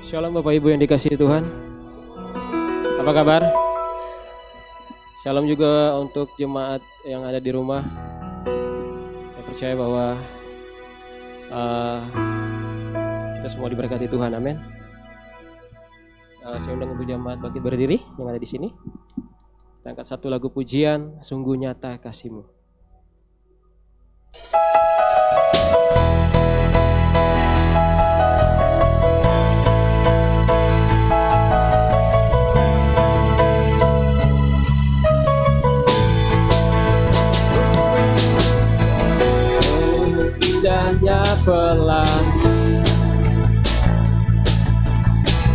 Shalom Bapak Ibu yang dikasihi Tuhan. Apa kabar? Shalom juga untuk jemaat yang ada di rumah. Saya percaya bahwa kita semua diberkati Tuhan. Amin. Saya undang untuk jemaat bangkit berdiri yang ada di sini. Kita angkat satu lagu pujian, Sungguh Nyata Kasih-Mu. Indahnya pelangi,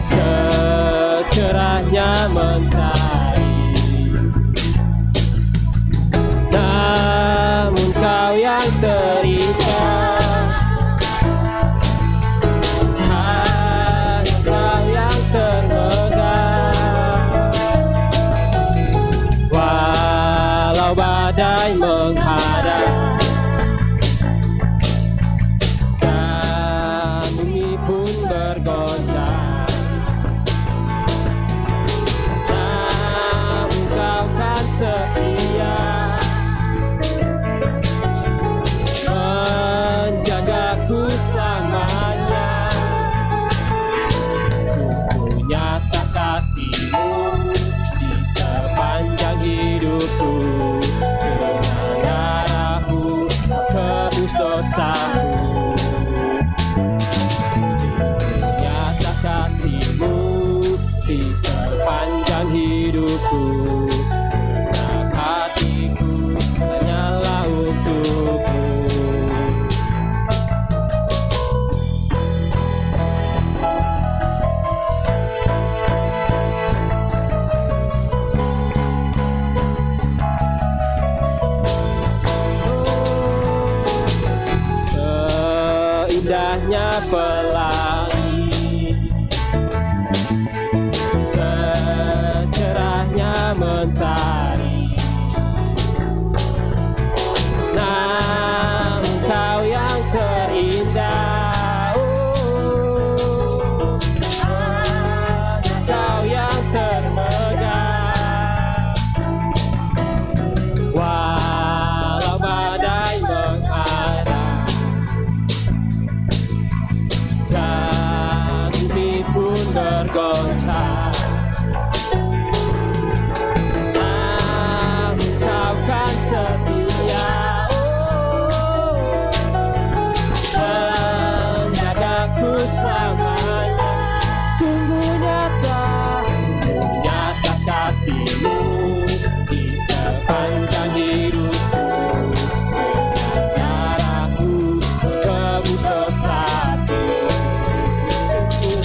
secerahnya mentari, namun kau yang terikat, hanya kau yang termegang. Walau badai menghadang, bergoncang, namun kau kan setia menjagaku selamanya. Sungguh nyata kasih-Mu di sepanjang hidupku, dengan darah-Mu tebus dosaku. Di sepanjang hidupku, gerak hatiku hanyalah untukmu. Seindahnya pelangi, mentari, namun kau yang terindah, hanya kau yang termegang. Walau badai menghadang dan bumi pun bergoncang, setia menjagaku selamanya. Sungguh nyata kasih-Mu di sepanjang hidupku, dengan darah-Mu tebus dosaku. Sungguh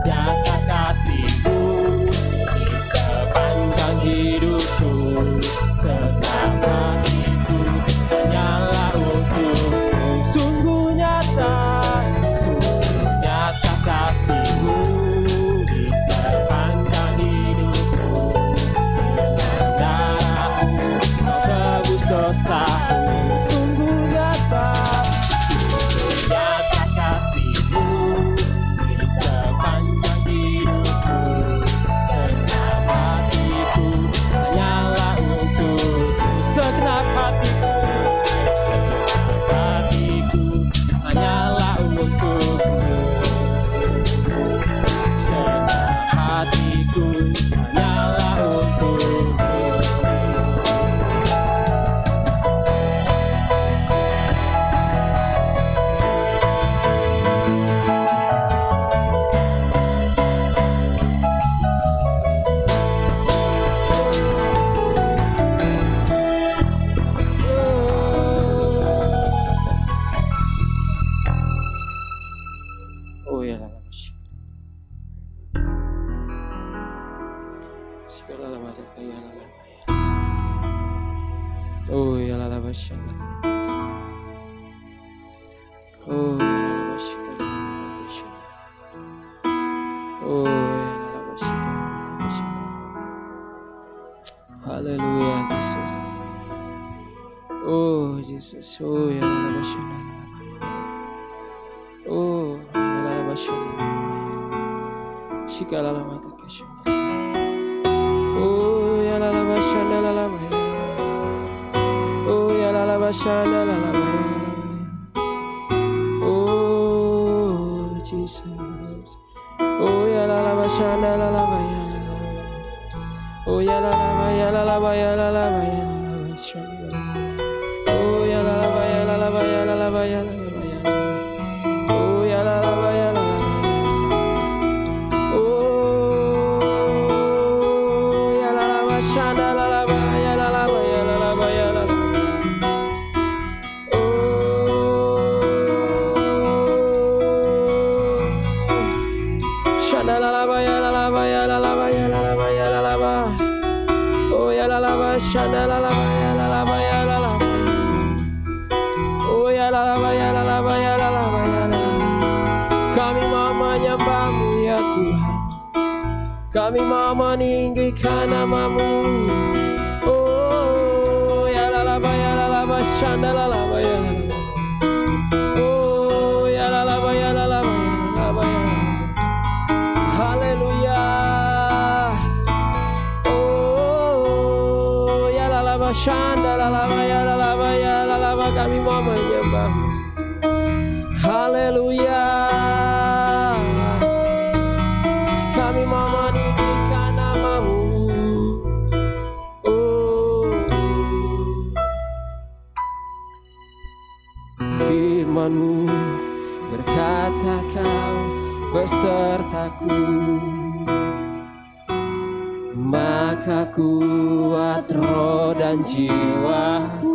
nyata kasih-Mu di sepanjang hidupku, segenap hatiku hanyalah untukmu. Sungguh nyata kasih-Mu di sepanjang hidupku, dengan darah-Mu Kau tebus dosaku. Sungguh nyata kasih-Mu di sepanjang hidupku, segenap hatiku hanyalah segenap hatiku hanyalah untukmu. Segenap hatiku hanyalah untukmu. Haleluya Yesus. Oh Yesus. Oh ya Allah. Oh ya Allah. shikala la mata keshana. Oh ya la la bashana la la ya. Oh ya la la bashana la la ya. Oh Jesus. Oh ya la la bashana la la ya. Oh ya la la ya la la ya la la ya. Oh ya la la ya la la ya la la ya la la. Oh ya la la ya la la. Oh ya la la shana la la ya la la ya la la ya la la. Oh shana la la ya la la ya la la ya la la ya la la. Oh ya la la shana la la ya la la ya la la. Oh ya la la ya la la ya la la ya la la. Kami mau menyembah-Mu ya Tuhan. Kami mau meninggikan nama-Mu. Oh ya la la ya la la shanda la la ya. Oh ya la la ya la la ya. Haleluya. Oh ya la la shanda la la ya la la ya la la. Kami mau menyembah-Mu. Haleluya. Kami mau meninggikan nama-Mu. Oh. Firman-Mu berkata Kau besertaku, maka kuat roh dan jiwaku.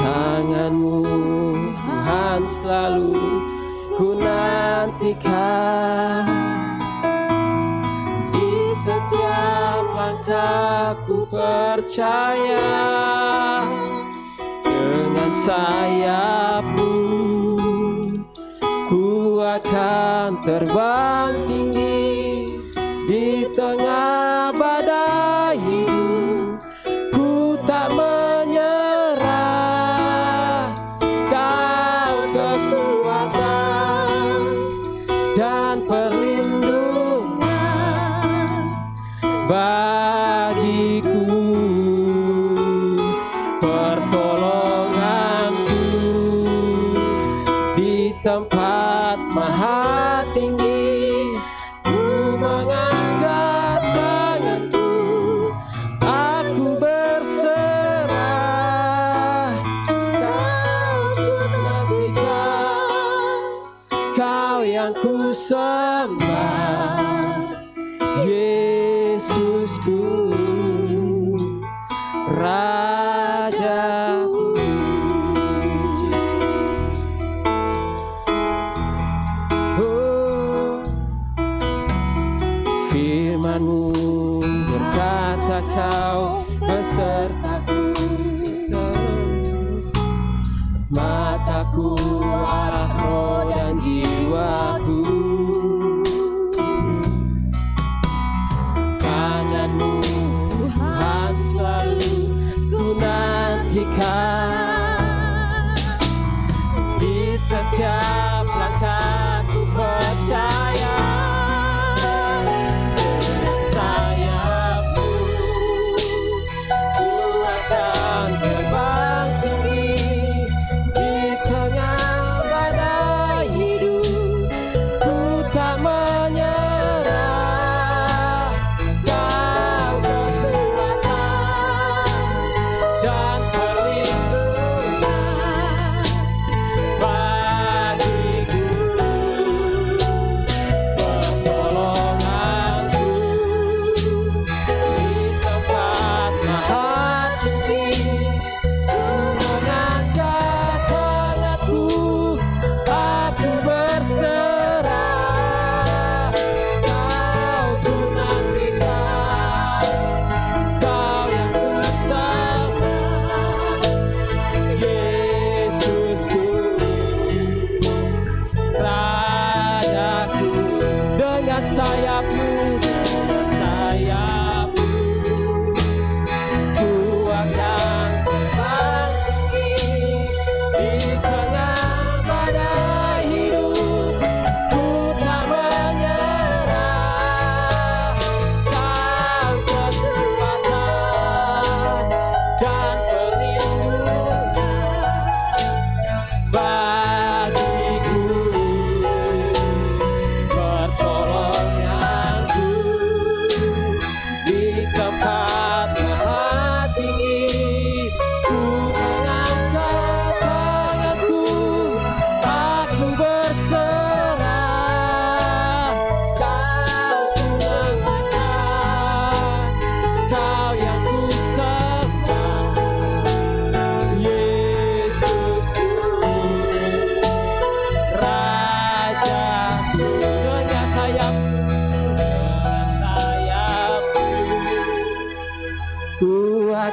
Tangan-Mu Tuhan selalu ku nantikan, di setiap langkah ku percaya, dengan sayap-Mu ku akan terbang tinggi di tengah badai hidup. Ku tak menyerah, Kau kekuatan dan perlindungan bagiku, pertolonganku di tempat maha tinggi. Ku mengangkat tanganku, aku berserah. Kau ku nantikan, Kau yang ku sembah, Yesusku, Rajaku. Oh, firman-Mu berkata Kau besertaku, mataku arah roh dan jiwaku. Kanan-Mu Tuhan selalu ku nantikan, di setiap langkah ku percaya, sayap-Mu ku akan terbang tinggi di tengah badai hidup. Ku tak menyerah, Kau kekuatan dan perlindungan bagiku.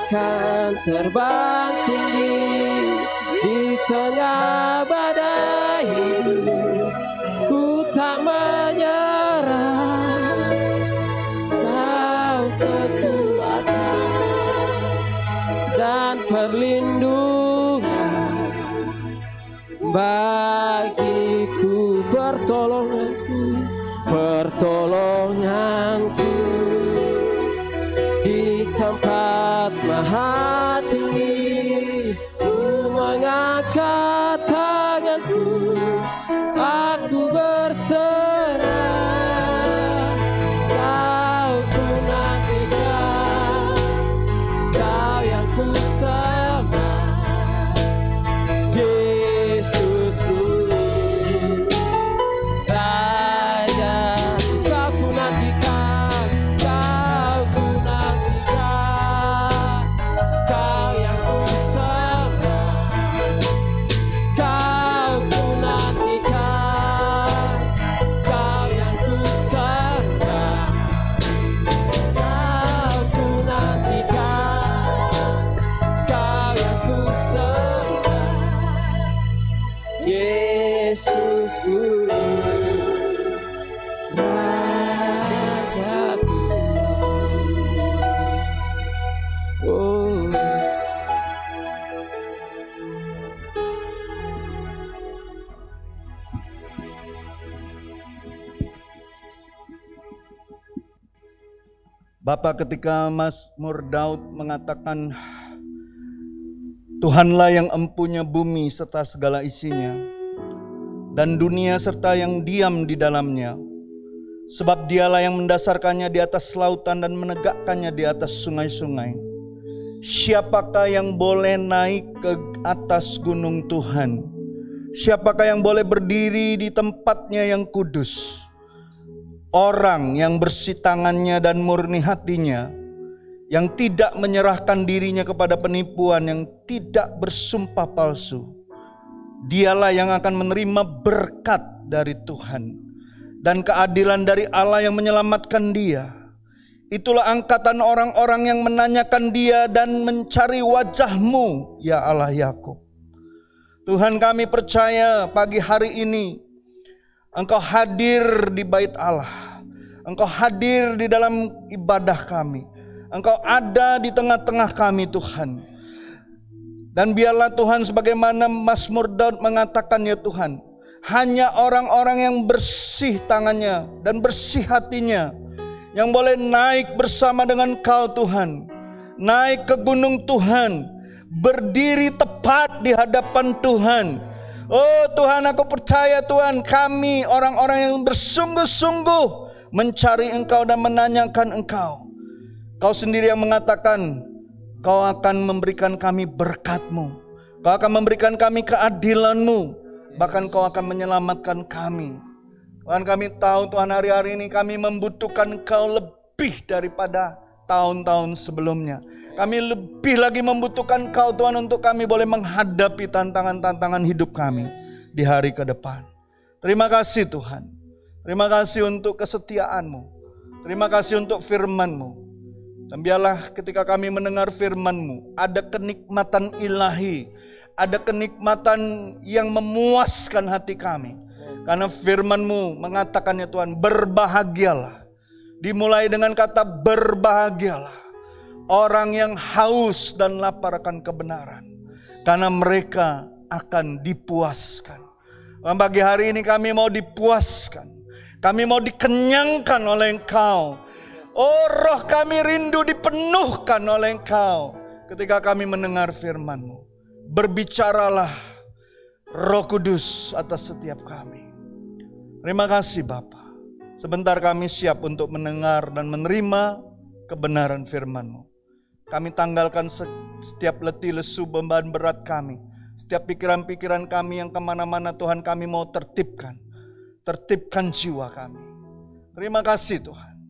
akan terbang tinggi di tengah badai hidup. Ku tak menyerah, Kau kekuatan dan perlindungan bagiku, pertolonganku di tempat maha tinggi. Ku mengangkat tanganku, aku berserah. Kau ku nantikan, Kau yang ku sembah, Yesusku Raja. Kau ku nantikan, Kau ku nantikan, Kau yang ku sembah. Kau ku nantikan, Kau yang ku sembah. Kau ku nantikan, Kau yang ku sembah, Yesusku Rajaku. Oh. Bapak, ketika Mazmur Daud mengatakan, Tuhanlah yang empunya bumi serta segala isinya, dan dunia serta yang diam di dalamnya. Sebab Dialah yang mendasarkannya di atas lautan dan menegakkannya di atas sungai-sungai. Siapakah yang boleh naik ke atas gunung Tuhan? Siapakah yang boleh berdiri di tempatnya yang kudus? Orang yang bersih tangannya dan murni hatinya, yang tidak menyerahkan dirinya kepada penipuan, yang tidak bersumpah palsu. Dialah yang akan menerima berkat dari Tuhan dan keadilan dari Allah yang menyelamatkan dia. Itulah angkatan orang-orang yang menanyakan dia dan mencari wajah-Mu, ya Allah Yakub. Tuhan, kami percaya pagi hari ini Engkau hadir di bait Allah. Engkau hadir di dalam ibadah kami. Engkau ada di tengah-tengah kami, Tuhan. Dan biarlah Tuhan, sebagaimana Mazmur Daud mengatakan, ya Tuhan, hanya orang-orang yang bersih tangannya dan bersih hatinya yang boleh naik bersama dengan Kau, Tuhan. Naik ke gunung Tuhan, berdiri tepat di hadapan Tuhan. Oh Tuhan, aku percaya Tuhan, kami orang-orang yang bersungguh-sungguh mencari Engkau dan menanyakan Engkau. Kau sendiri yang mengatakan, Kau akan memberikan kami berkat-Mu. Kau akan memberikan kami keadilan-Mu. Bahkan Kau akan menyelamatkan kami. Tuhan, kami tahu Tuhan, hari-hari ini kami membutuhkan Engkau lebih daripada tahun-tahun sebelumnya. Kami lebih lagi membutuhkan Kau Tuhan, untuk kami boleh menghadapi tantangan-tantangan hidup kami di hari ke depan. Terima kasih Tuhan. Terima kasih untuk kesetiaan-Mu. Terima kasih untuk firman-Mu. Dan biarlah ketika kami mendengar firman-Mu, ada kenikmatan ilahi, ada kenikmatan yang memuaskan hati kami. Karena firman-Mu mengatakan, ya Tuhan, berbahagialah. Dimulai dengan kata berbahagialah orang yang haus dan lapar akan kebenaran, karena mereka akan dipuaskan. Pagi hari ini kami mau dipuaskan. Kami mau dikenyangkan oleh Engkau. Oh, roh kami rindu dipenuhkan oleh Engkau ketika kami mendengar firman-Mu. Berbicaralah Roh Kudus atas setiap kami. Terima kasih Bapa. Sebentar kami siap untuk mendengar dan menerima kebenaran firman-Mu. Kami tanggalkan setiap letih lesu beban berat kami. Setiap pikiran-pikiran kami yang kemana-mana Tuhan, kami mau tertibkan. Tertibkan jiwa kami. Terima kasih Tuhan.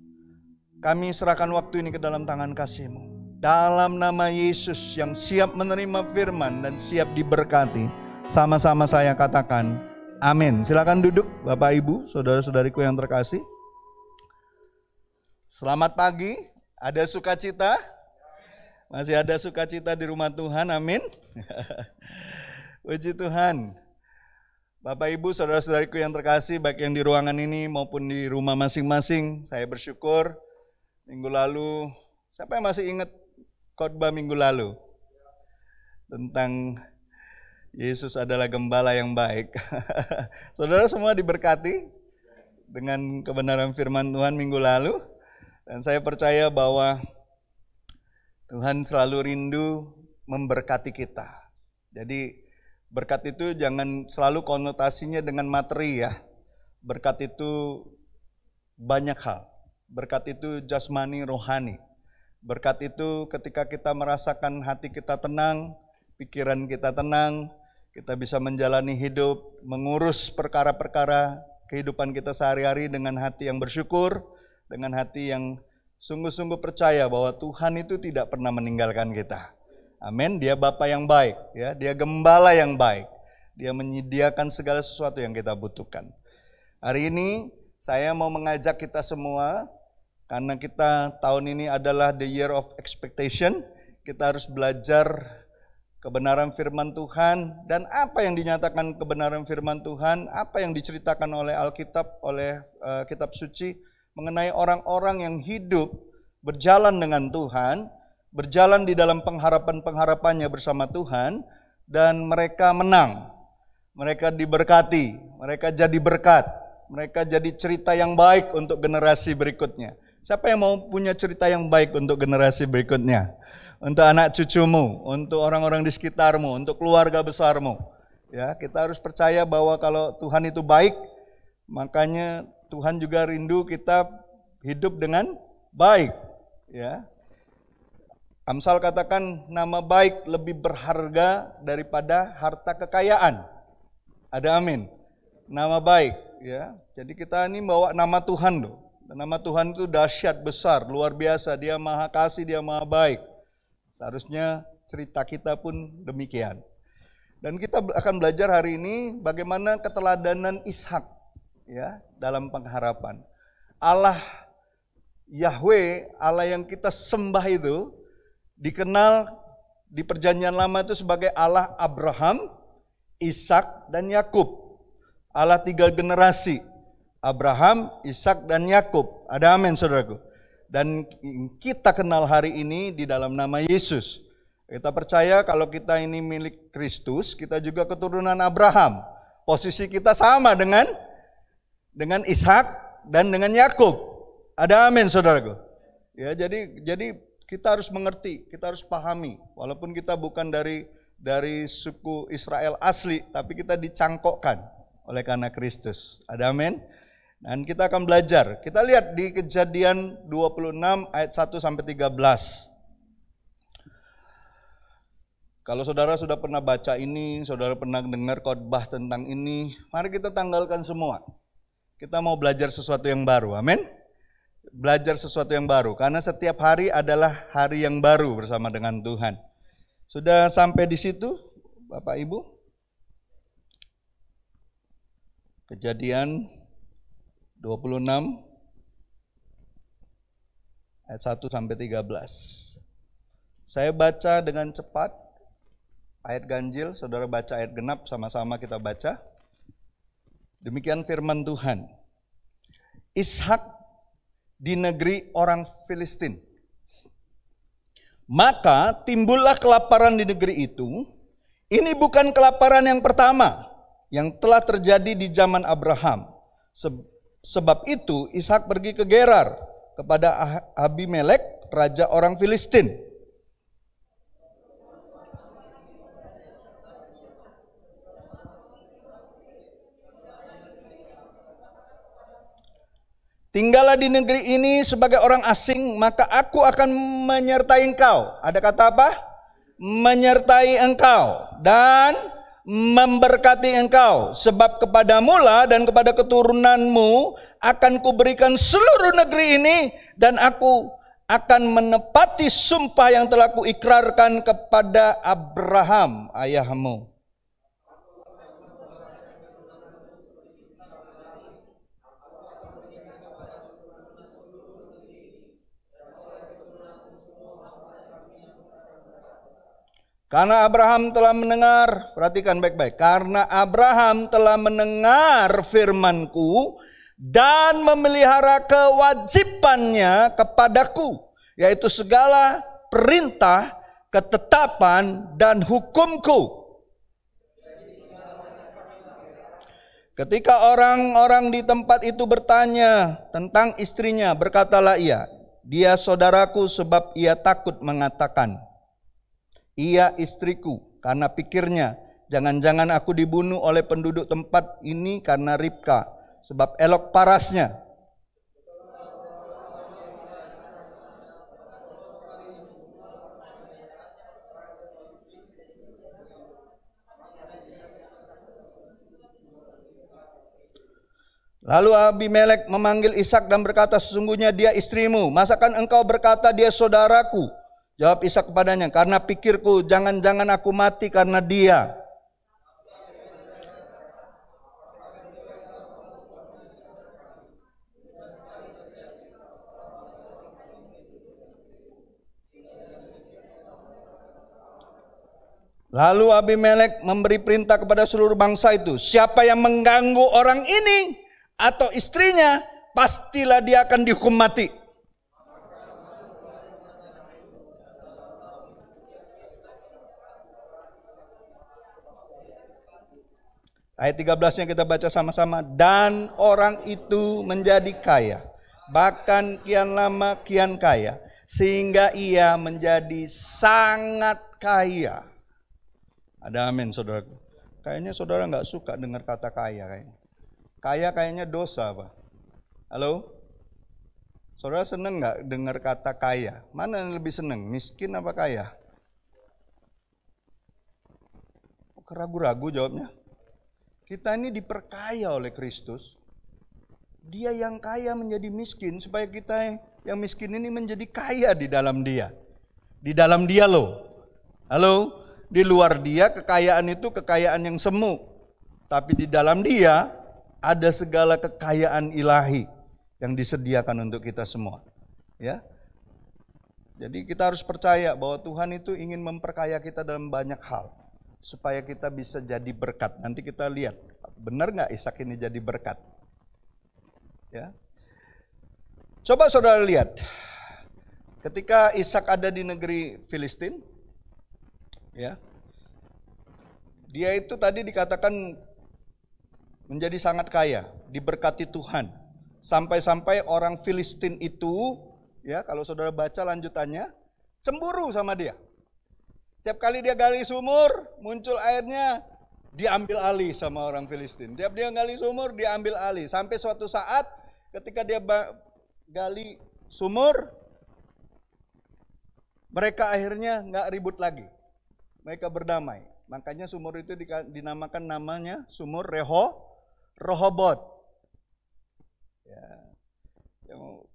Kami serahkan waktu ini ke dalam tangan kasih-Mu. Dalam nama Yesus yang siap menerima firman dan siap diberkati. Sama-sama saya katakan amin. Silakan duduk Bapak Ibu, saudara-saudariku yang terkasih. Selamat pagi. Ada sukacita? Masih ada sukacita di rumah Tuhan, amin. Puji Tuhan. Bapak Ibu, saudara-saudariku yang terkasih, baik yang di ruangan ini maupun di rumah masing-masing, saya bersyukur minggu lalu, siapa yang masih ingat khotbah minggu lalu? Tentang Yesus adalah gembala yang baik. Saudara semua diberkati dengan kebenaran firman Tuhan minggu lalu. Dan saya percaya bahwa Tuhan selalu rindu memberkati kita. Jadi berkat itu jangan selalu konotasinya dengan materi ya. Berkat itu banyak hal. Berkat itu jasmani, rohani. Berkat itu ketika kita merasakan hati kita tenang, pikiran kita tenang, kita bisa menjalani hidup, mengurus perkara-perkara kehidupan kita sehari-hari dengan hati yang bersyukur, dengan hati yang sungguh-sungguh percaya bahwa Tuhan itu tidak pernah meninggalkan kita. Amin. Dia Bapa yang baik, ya. Dia gembala yang baik. Dia menyediakan segala sesuatu yang kita butuhkan. Hari ini saya mau mengajak kita semua, karena kita tahun ini adalah the year of expectation. Kita harus belajar kebenaran firman Tuhan, dan apa yang dinyatakan kebenaran firman Tuhan, apa yang diceritakan oleh Alkitab, oleh kitab suci mengenai orang-orang yang hidup berjalan dengan Tuhan, berjalan di dalam pengharapan-pengharapannya bersama Tuhan, dan mereka menang, mereka diberkati, mereka jadi berkat, mereka jadi cerita yang baik untuk generasi berikutnya. Siapa yang mau punya cerita yang baik untuk generasi berikutnya? Untuk anak cucumu, untuk orang-orang di sekitarmu, untuk keluarga besarmu. Ya, kita harus percaya bahwa kalau Tuhan itu baik, makanya Tuhan juga rindu kita hidup dengan baik. Ya. Amsal katakan nama baik lebih berharga daripada harta kekayaan. Ada amin. Nama baik, ya. Jadi kita ini bawa nama Tuhan loh. Dan nama Tuhan itu dahsyat besar, luar biasa. Dia maha kasih, dia maha baik. Seharusnya cerita kita pun demikian. Dan kita akan belajar hari ini bagaimana keteladanan Ishak, ya, dalam pengharapan. Allah Yahweh, Allah yang kita sembah itu dikenal di perjanjian lama itu sebagai Allah Abraham, Ishak, dan Yakub. Allah 3 generasi, Abraham, Ishak, dan Yakub. Ada amin saudaraku. Dan kita kenal hari ini di dalam nama Yesus. Kita percaya kalau kita ini milik Kristus, kita juga keturunan Abraham. Posisi kita sama dengan Ishak dan dengan Yakub. Ada amin saudaraku. Ya, jadi kita harus mengerti, kita harus pahami. Walaupun kita bukan dari suku Israel asli, tapi kita dicangkokkan oleh karena Kristus. Ada amin. Dan kita akan belajar. Kita lihat di Kejadian 26 ayat 1 sampai 13. Kalau saudara sudah pernah baca ini, saudara pernah dengar khotbah tentang ini, mari kita tanggalkan semua. Kita mau belajar sesuatu yang baru. Amin. Belajar sesuatu yang baru, karena setiap hari adalah hari yang baru bersama dengan Tuhan. Sudah sampai di situ, Bapak Ibu? Kejadian 26 ayat 1 sampai 13. Saya baca dengan cepat ayat ganjil, saudara baca ayat genap, sama-sama kita baca. Demikian firman Tuhan. Ishak di negeri orang Filistin. Maka timbullah kelaparan di negeri itu. Ini bukan kelaparan yang pertama yang telah terjadi di zaman Abraham. Sebab itu Ishak pergi ke Gerar kepada Abimelek, raja orang Filistin. Tinggallah di negeri ini sebagai orang asing, maka aku akan menyertai engkau. Ada kata apa? Menyertai engkau dan memberkati engkau. Sebab kepadamu lah dan kepada keturunanmu akan kuberikan seluruh negeri ini, dan aku akan menepati sumpah yang telah kuikrarkan kepada Abraham ayahmu. Karena Abraham telah mendengar, perhatikan baik-baik. Karena Abraham telah mendengar firman-Ku dan memelihara kewajibannya kepadaku, yaitu segala perintah, ketetapan, dan hukum-Ku. Ketika orang-orang di tempat itu bertanya tentang istrinya, berkatalah ia, dia saudaraku, sebab ia takut mengatakan, ia istriku, karena pikirnya, jangan-jangan aku dibunuh oleh penduduk tempat ini karena Ribka, sebab elok parasnya. Lalu Abimelek memanggil Ishak dan berkata, sesungguhnya dia istrimu. Masakan engkau berkata dia saudaraku? Jawab Ishak kepadanya, karena pikirku, jangan-jangan aku mati karena dia. Lalu Abimelek memberi perintah kepada seluruh bangsa itu, siapa yang mengganggu orang ini atau istrinya, pastilah dia akan dihukum mati. Ayat 13-nya kita baca sama-sama. Dan orang itu menjadi kaya, bahkan kian lama kian kaya, sehingga ia menjadi sangat kaya. Ada amin, saudaraku. Kayaknya saudara nggak suka dengar kata kaya kayaknya. Kaya kayaknya dosa, Pak. Halo? Saudara seneng nggak dengar kata kaya? Mana yang lebih seneng, miskin apa kaya? Ragu-ragu jawabnya. Kita ini diperkaya oleh Kristus. Dia yang kaya menjadi miskin supaya kita yang miskin ini menjadi kaya di dalam Dia. Di dalam Dia loh. Halo? Di luar Dia kekayaan itu kekayaan yang semu. Tapi di dalam Dia ada segala kekayaan ilahi yang disediakan untuk kita semua. Ya. Jadi kita harus percaya bahwa Tuhan itu ingin memperkaya kita dalam banyak hal. Supaya kita bisa jadi berkat. Nanti kita lihat, benar nggak Ishak ini jadi berkat? Ya, coba saudara lihat, ketika Ishak ada di negeri Filistin, ya, dia itu tadi dikatakan menjadi sangat kaya, diberkati Tuhan, sampai-sampai orang Filistin itu, ya, kalau saudara baca lanjutannya, cemburu sama dia. Tiap kali dia gali sumur, muncul airnya, diambil alih sama orang Filistin. Tiap dia gali sumur, diambil alih. Sampai suatu saat ketika dia gali sumur, mereka akhirnya nggak ribut lagi. Mereka berdamai. Makanya sumur itu dinamakan namanya sumur Rehobot. Ya.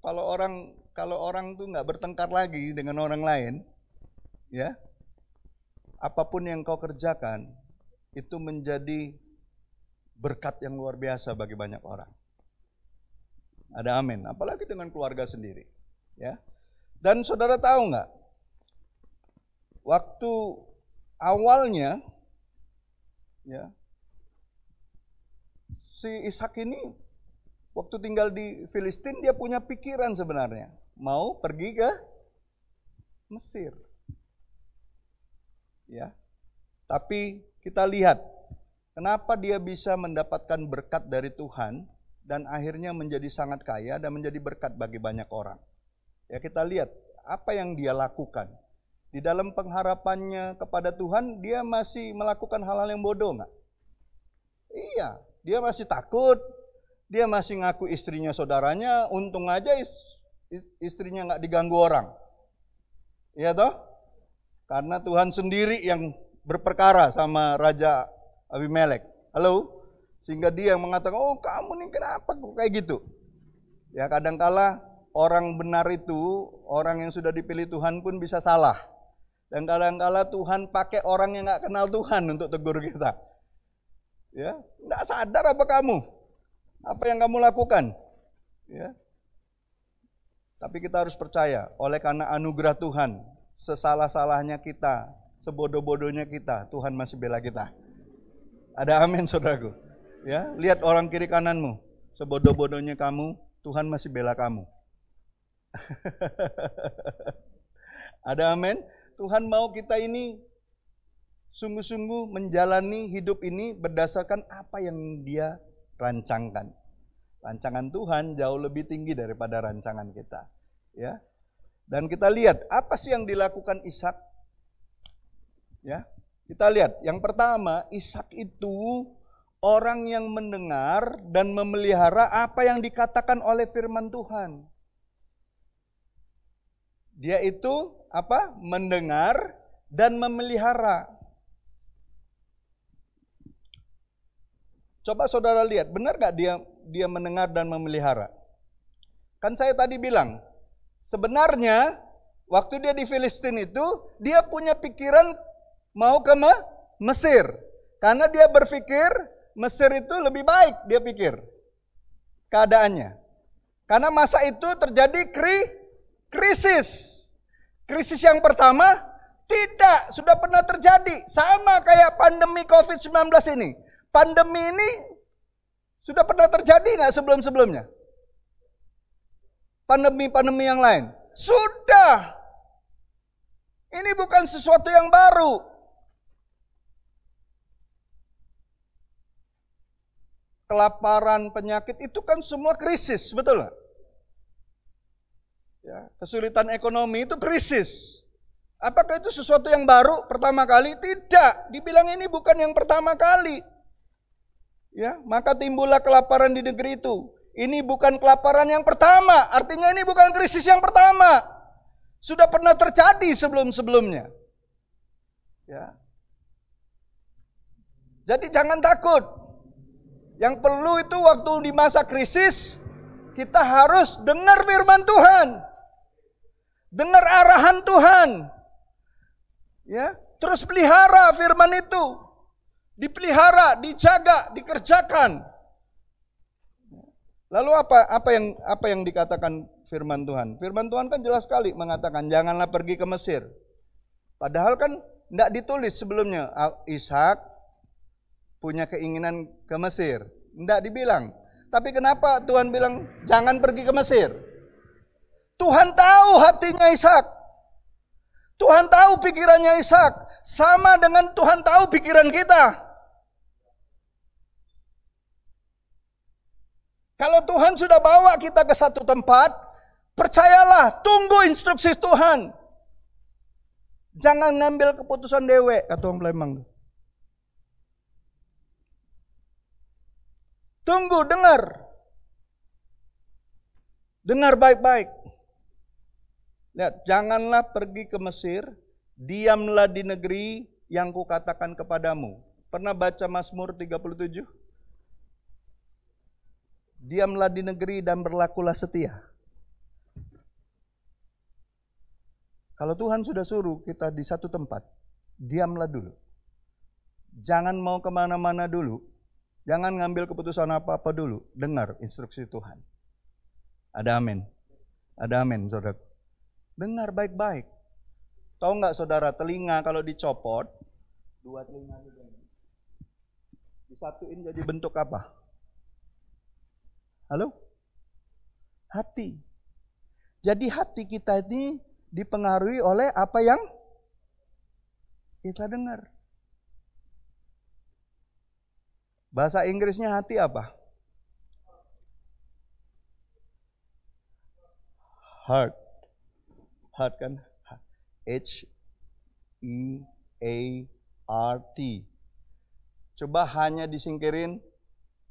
Kalau orang tuh nggak bertengkar lagi dengan orang lain, ya. Apapun yang kau kerjakan, itu menjadi berkat yang luar biasa bagi banyak orang. Ada amin, apalagi dengan keluarga sendiri. Ya. Dan saudara tahu nggak, waktu awalnya, ya, si Ishak ini waktu tinggal di Filistin, dia punya pikiran sebenarnya, mau pergi ke Mesir. Ya, tapi kita lihat kenapa dia bisa mendapatkan berkat dari Tuhan dan akhirnya menjadi sangat kaya dan menjadi berkat bagi banyak orang. Ya, kita lihat apa yang dia lakukan. Di dalam pengharapannya kepada Tuhan, dia masih melakukan hal-hal yang bodoh nggak? Iya, dia masih takut, dia masih ngaku istrinya saudaranya, untung aja istrinya nggak diganggu orang. Iya toh? Karena Tuhan sendiri yang berperkara sama Raja Abimelek. Halo? Sehingga dia yang mengatakan, oh kamu nih kenapa kok kayak gitu? Ya kadangkala orang benar itu, orang yang sudah dipilih Tuhan pun bisa salah. Dan kadangkala Tuhan pakai orang yang gak kenal Tuhan untuk tegur kita. Ya, gak sadar apa kamu? Apa yang kamu lakukan? Ya. Tapi kita harus percaya, oleh karena anugerah Tuhan, sesalah-salahnya kita, sebodoh-bodohnya kita, Tuhan masih bela kita. Ada amin saudaraku. Ya, lihat orang kiri kananmu, sebodoh-bodohnya kamu, Tuhan masih bela kamu. Ada amin. Tuhan mau kita ini sungguh-sungguh menjalani hidup ini berdasarkan apa yang Dia rancangkan. Rancangan Tuhan jauh lebih tinggi daripada rancangan kita. Ya. Dan kita lihat apa sih yang dilakukan Ishak? Ya. Kita lihat, yang pertama, Ishak itu orang yang mendengar dan memelihara apa yang dikatakan oleh firman Tuhan. Dia itu apa? Mendengar dan memelihara. Coba saudara lihat, benar gak dia mendengar dan memelihara? Kan saya tadi bilang, sebenarnya waktu dia di Filistin itu, dia punya pikiran mau ke Mesir. Karena dia berpikir Mesir itu lebih baik, dia pikir keadaannya. Karena masa itu terjadi krisis. Krisis yang pertama tidak sudah pernah terjadi. Sama kayak pandemi COVID-19 ini. Pandemi ini sudah pernah terjadi nggak sebelum-sebelumnya? Pandemi-pandemi yang lain. Sudah. Ini bukan sesuatu yang baru. Kelaparan, penyakit itu kan semua krisis, betul nggak? Ya, kesulitan ekonomi itu krisis. Apakah itu sesuatu yang baru pertama kali? Tidak. Dibilang ini bukan yang pertama kali. Ya, maka timbullah kelaparan di negeri itu. Ini bukan kelaparan yang pertama, artinya ini bukan krisis yang pertama. Sudah pernah terjadi sebelum-sebelumnya. Ya. Jadi jangan takut. Yang perlu itu waktu di masa krisis, kita harus dengar firman Tuhan. Dengar arahan Tuhan. Ya, terus pelihara firman itu. Dipelihara, dijaga, dikerjakan. Lalu apa yang dikatakan firman Tuhan? Firman Tuhan kan jelas sekali mengatakan janganlah pergi ke Mesir. Padahal kan tidak ditulis sebelumnya Ishak punya keinginan ke Mesir. Tidak dibilang. Tapi kenapa Tuhan bilang jangan pergi ke Mesir? Tuhan tahu hatinya Ishak. Tuhan tahu pikirannya Ishak. Sama dengan Tuhan tahu pikiran kita. Kalau Tuhan sudah bawa kita ke satu tempat, percayalah, tunggu instruksi Tuhan. Jangan ngambil keputusan dewe, kata orang Palembang. Tunggu, dengar. Dengar baik-baik. Lihat, janganlah pergi ke Mesir, diamlah di negeri yang kukatakan kepadamu. Pernah baca Mazmur 37? Diamlah di negeri dan berlakulah setia. Kalau Tuhan sudah suruh kita di satu tempat, diamlah dulu. Jangan mau kemana-mana dulu. Jangan ngambil keputusan apa-apa dulu. Dengar instruksi Tuhan. Ada amin. Ada amin, saudara. Dengar baik-baik. Tahu nggak saudara, telinga kalau dicopot, dua telinga disatuin jadi bentuk apa? Halo? Hati. Jadi hati kita ini dipengaruhi oleh apa yang kita dengar. Bahasa Inggrisnya hati apa? Heart. Heart kan? H-E-A-R-T. Coba hanya disingkirin,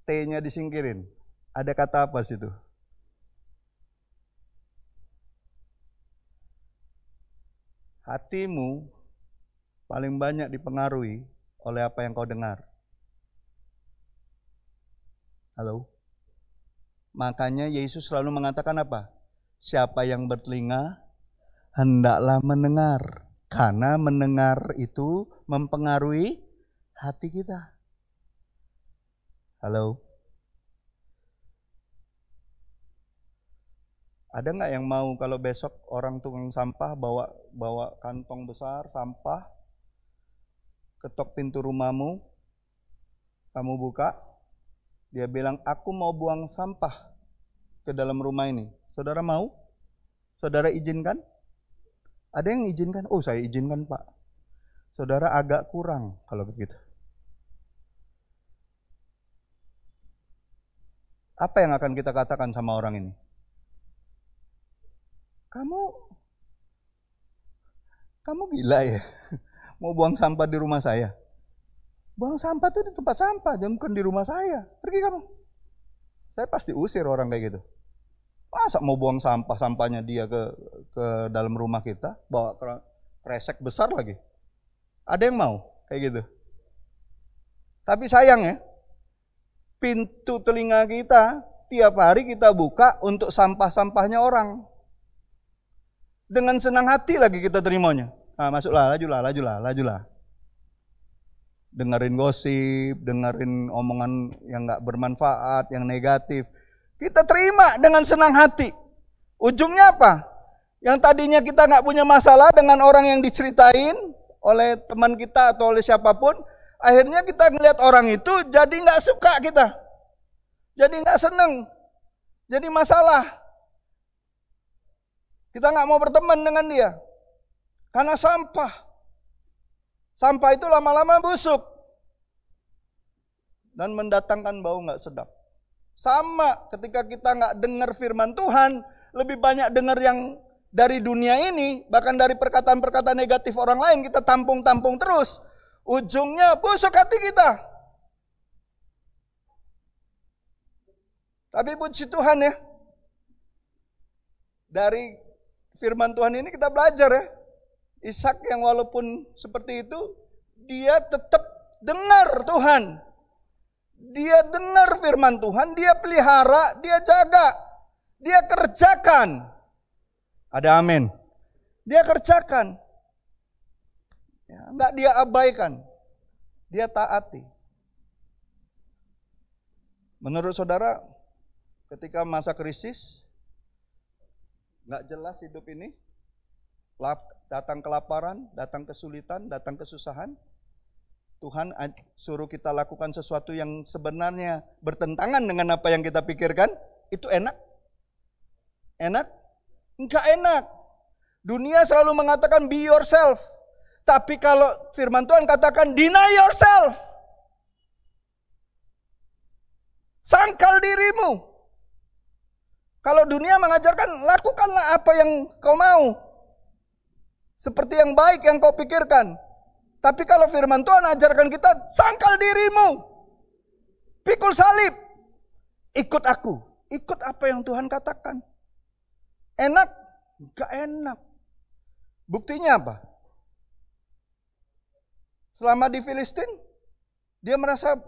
T-nya disingkirin. Ada kata apa situ? Hatimu paling banyak dipengaruhi oleh apa yang kau dengar. Halo? Makanya Yesus selalu mengatakan apa? Siapa yang bertelinga, hendaklah mendengar. Karena mendengar itu mempengaruhi hati kita. Halo? Ada nggak yang mau kalau besok orang tukang sampah bawa kantong besar sampah, ketok pintu rumahmu, kamu buka, dia bilang, aku mau buang sampah ke dalam rumah ini. Saudara mau? Saudara izinkan? Ada yang izinkan? Oh, saya izinkan, Pak. Saudara agak kurang kalau begitu. Apa yang akan kita katakan sama orang ini? Kamu gila ya? Mau buang sampah di rumah saya? Buang sampah tuh di tempat sampah, jangan bukan di rumah saya. Pergi kamu. Saya pasti usir orang kayak gitu. Masa mau buang sampahnya dia ke dalam rumah kita, bawa kresek besar lagi. Ada yang mau kayak gitu? Tapi sayang ya, pintu telinga kita tiap hari kita buka untuk sampah-sampahnya orang. Dengan senang hati lagi kita terimanya. Nah, masuklah, lajulah. Dengerin gosip, dengerin omongan yang gak bermanfaat, yang negatif. Kita terima dengan senang hati. Ujungnya apa? Yang tadinya kita gak punya masalah dengan orang yang diceritain oleh teman kita atau oleh siapapun, akhirnya kita ngelihat orang itu jadi gak suka kita. Jadi gak seneng. Jadi masalah. Kita gak mau berteman dengan dia. Karena sampah. Sampah itu lama-lama busuk. Dan mendatangkan bau gak sedap. Sama ketika kita gak dengar firman Tuhan, lebih banyak dengar yang dari dunia ini, bahkan dari perkataan-perkataan negatif orang lain, kita tampung-tampung terus. Ujungnya busuk hati kita. Tapi puji Tuhan ya, dari firman Tuhan ini kita belajar ya. Ishak yang walaupun seperti itu, dia tetap dengar Tuhan. Dia dengar firman Tuhan, dia pelihara, dia jaga, dia kerjakan. Ada amin. Dia kerjakan. Ya, enggak dia abaikan. Dia taati. Menurut saudara, ketika masa krisis, enggak jelas hidup ini, datang kelaparan, datang kesulitan, datang kesusahan, Tuhan suruh kita lakukan sesuatu yang sebenarnya bertentangan dengan apa yang kita pikirkan, itu enak? Enak? Enggak enak. Dunia selalu mengatakan be yourself. Tapi kalau firman Tuhan katakan deny yourself. Sangkal dirimu. Kalau dunia mengajarkan lakukanlah apa yang kau mau. Seperti yang baik yang kau pikirkan. Tapi kalau firman Tuhan ajarkan kita, sangkal dirimu. Pikul salib. Ikut aku. Ikut apa yang Tuhan katakan. Enak? Enggak enak. Buktinya apa? Selama di Filistin, dia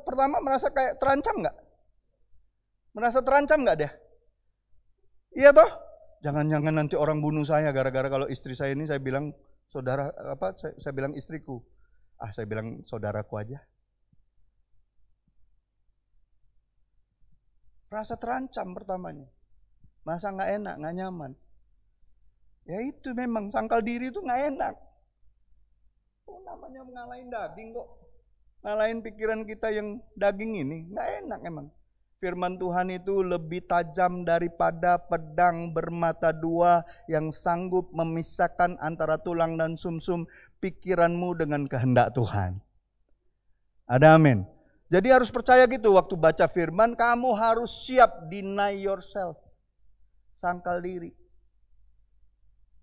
pertama merasa kayak terancam enggak? Merasa terancam enggak dia? Iya toh? Jangan-jangan nanti orang bunuh saya gara-gara kalau istri saya ini saya bilang saudara saya bilang istriku. Saya bilang saudaraku aja. Rasa terancam pertamanya. Masa nggak enak, nggak nyaman. Ya itu memang sangkal diri itu nggak enak. Namanya ngalahin daging kok. Ngalahin pikiran kita yang daging ini nggak enak emang. Firman Tuhan itu lebih tajam daripada pedang bermata dua yang sanggup memisahkan antara tulang dan sumsum pikiranmu dengan kehendak Tuhan. Ada amin. Jadi harus percaya gitu waktu baca firman, kamu harus siap deny yourself. Sangkal diri.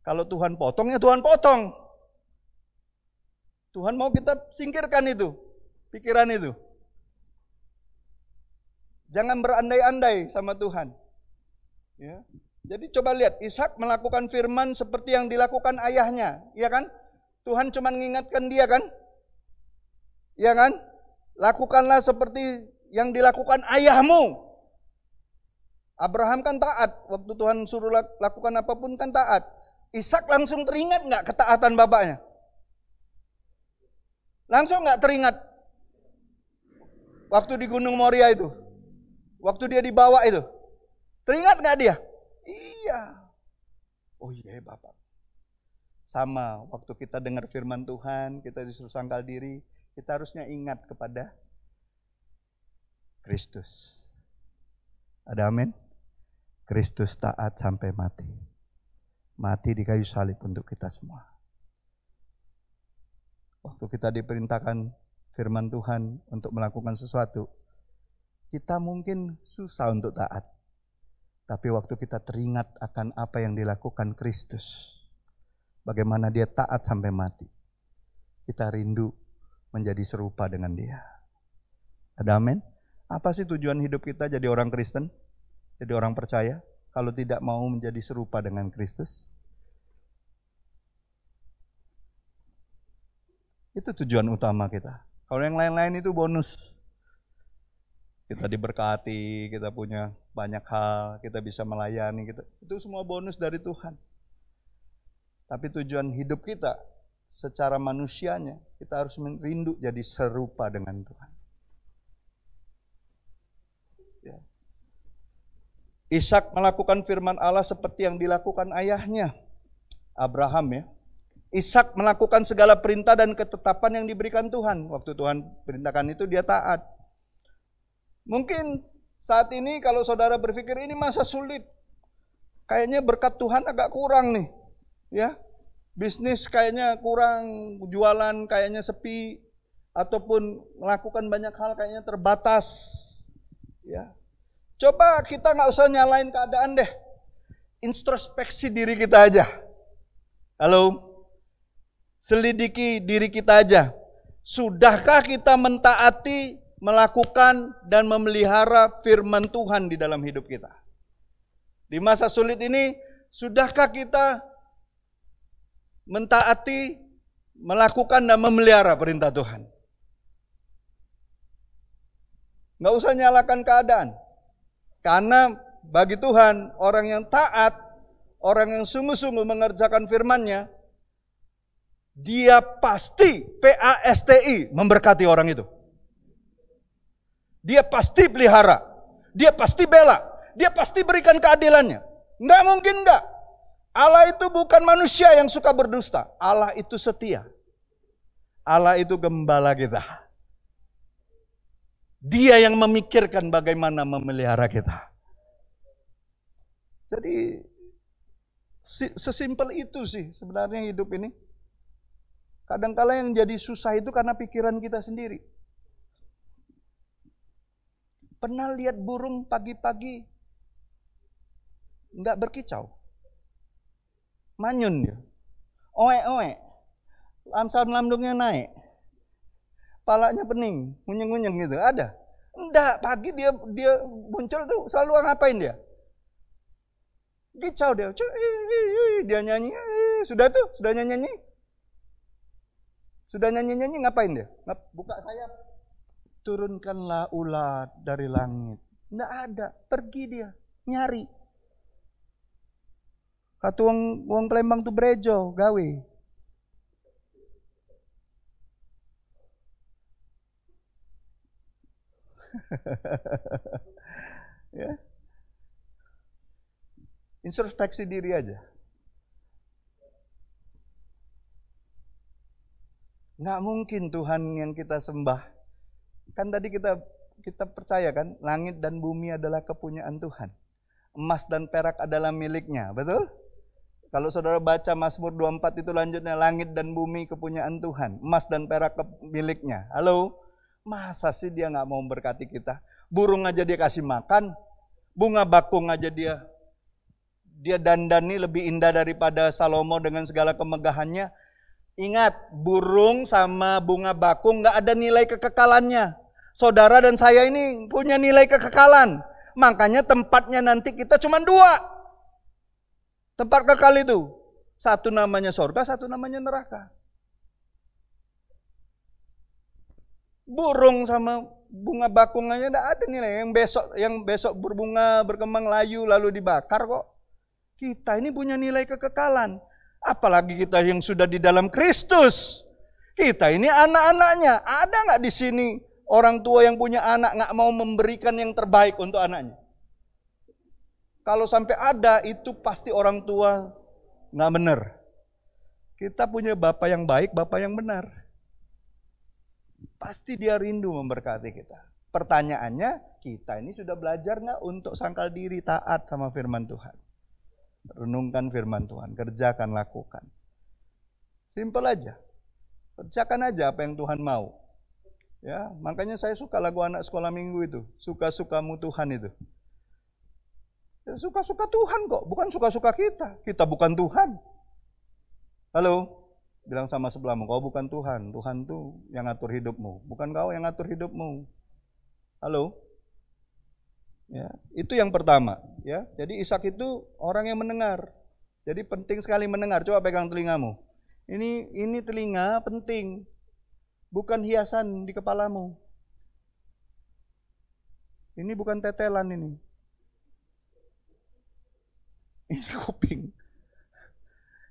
Kalau Tuhan potong, ya Tuhan potong. Tuhan mau kita singkirkan itu, pikiran itu. Jangan berandai-andai sama Tuhan. Ya. Jadi coba lihat, Ishak melakukan firman seperti yang dilakukan ayahnya. Iya kan? Tuhan cuma mengingatkan dia kan? Iya kan? Lakukanlah seperti yang dilakukan ayahmu. Abraham kan taat. Waktu Tuhan suruh lakukan apapun kan taat. Ishak langsung teringat nggak ketaatan bapaknya? Langsung nggak teringat? Waktu di Gunung Moria itu. Waktu dia dibawa itu. Teringat nggak dia? Iya. Oh iya Bapak. Sama waktu kita dengar firman Tuhan, kita disuruh sangkal diri, kita harusnya ingat kepada Kristus. Ada amin? Kristus taat sampai mati. Mati di kayu salib untuk kita semua. Waktu kita diperintahkan firman Tuhan untuk melakukan sesuatu, kita mungkin susah untuk taat. Tapi waktu kita teringat akan apa yang dilakukan Kristus, bagaimana dia taat sampai mati, kita rindu menjadi serupa dengan dia. Ada amin? Apa sih tujuan hidup kita jadi orang Kristen? Jadi orang percaya? Kalau tidak mau menjadi serupa dengan Kristus? Itu tujuan utama kita. Kalau yang lain-lain itu bonus. Kita diberkati, kita punya banyak hal, kita bisa melayani, itu semua bonus dari Tuhan. Tapi tujuan hidup kita secara manusianya, kita harus rindu jadi serupa dengan Tuhan. Ya. Ishak melakukan firman Allah seperti yang dilakukan ayahnya, Abraham ya. Ishak melakukan segala perintah dan ketetapan yang diberikan Tuhan. Waktu Tuhan perintahkan itu dia taat. Mungkin saat ini kalau saudara berpikir ini masa sulit, kayaknya berkat Tuhan agak kurang nih, ya. Bisnis kayaknya kurang, jualan kayaknya sepi, ataupun melakukan banyak hal kayaknya terbatas, ya. Coba kita nggak usah nyalain keadaan deh, introspeksi diri kita aja. Halo, selidiki diri kita aja. Sudahkah kita mentaati, melakukan dan memelihara firman Tuhan di dalam hidup kita? Di masa sulit ini, sudahkah kita mentaati, melakukan dan memelihara perintah Tuhan? Nggak usah nyalakan keadaan. Karena bagi Tuhan, orang yang taat, orang yang sungguh-sungguh mengerjakan firman-Nya, dia pasti, PASTI, memberkati orang itu. Dia pasti pelihara, dia pasti bela, dia pasti berikan keadilannya. Enggak mungkin enggak. Allah itu bukan manusia yang suka berdusta. Allah itu setia. Allah itu gembala kita. Dia yang memikirkan bagaimana memelihara kita. Jadi sesimpel itu sih sebenarnya hidup ini. Kadang-kala yang jadi susah itu karena pikiran kita sendiri. Pernah lihat burung pagi-pagi nggak berkicau? Manyun dia. Oe-oe. Lamsam-lamdungnya naik. Palanya pening, ngunyeng-ngunyeng gitu. Ada? Enggak, pagi dia muncul tuh selalu ngapain dia? Kicau dia. Dia nyanyi. Sudah nyanyi. Sudah nyanyi-nyanyi ngapain dia? Buka sayap. Turunkanlah ulat dari langit. Nggak ada, pergi dia, nyari. Kata wong Palembang tuh brejo, gawe. Ya. Introspeksi diri aja. Nggak mungkin Tuhan yang kita sembah. Kan tadi kita percaya kan, langit dan bumi adalah kepunyaan Tuhan. Emas dan perak adalah miliknya, betul? Kalau saudara baca Mazmur 24 itu lanjutnya, langit dan bumi kepunyaan Tuhan, emas dan perak miliknya. Halo? Masa sih dia nggak mau memberkati kita? Burung aja dia kasih makan, bunga bakung aja dia dandani lebih indah daripada Salomo dengan segala kemegahannya. Ingat, burung sama bunga bakung nggak ada nilai kekekalannya. Saudara dan saya ini punya nilai kekekalan. Makanya tempatnya nanti kita cuma dua. Tempat kekal itu. Satu namanya sorga, satu namanya neraka. Burung sama bunga bakung aja nggak ada nilai. Yang besok berbunga, berkembang layu lalu dibakar kok. Kita ini punya nilai kekekalan. Apalagi kita yang sudah di dalam Kristus. Kita ini anak-anaknya. Ada nggak di sini orang tua yang punya anak nggak mau memberikan yang terbaik untuk anaknya? Kalau sampai ada, itu pasti orang tua nggak benar. Kita punya bapak yang baik, bapak yang benar. Pasti dia rindu memberkati kita. Pertanyaannya, kita ini sudah belajar nggak untuk sangkal diri taat sama firman Tuhan? Renungkan firman Tuhan, kerjakan, lakukan. Simpel aja. Kerjakan aja apa yang Tuhan mau. Ya, makanya saya suka lagu anak sekolah minggu itu, suka-sukamu Tuhan itu. Ya, suka-suka Tuhan kok, bukan suka-suka kita. Kita bukan Tuhan. Halo? Bilang sama sebelahmu, kau bukan Tuhan. Tuhan tuh yang ngatur hidupmu, bukan kau yang ngatur hidupmu. Halo? Ya, itu yang pertama, ya. Jadi Ishak itu orang yang mendengar. Jadi penting sekali mendengar. Coba pegang telingamu. Ini telinga penting. Bukan hiasan di kepalamu. Ini bukan tetelan ini. Ini kuping.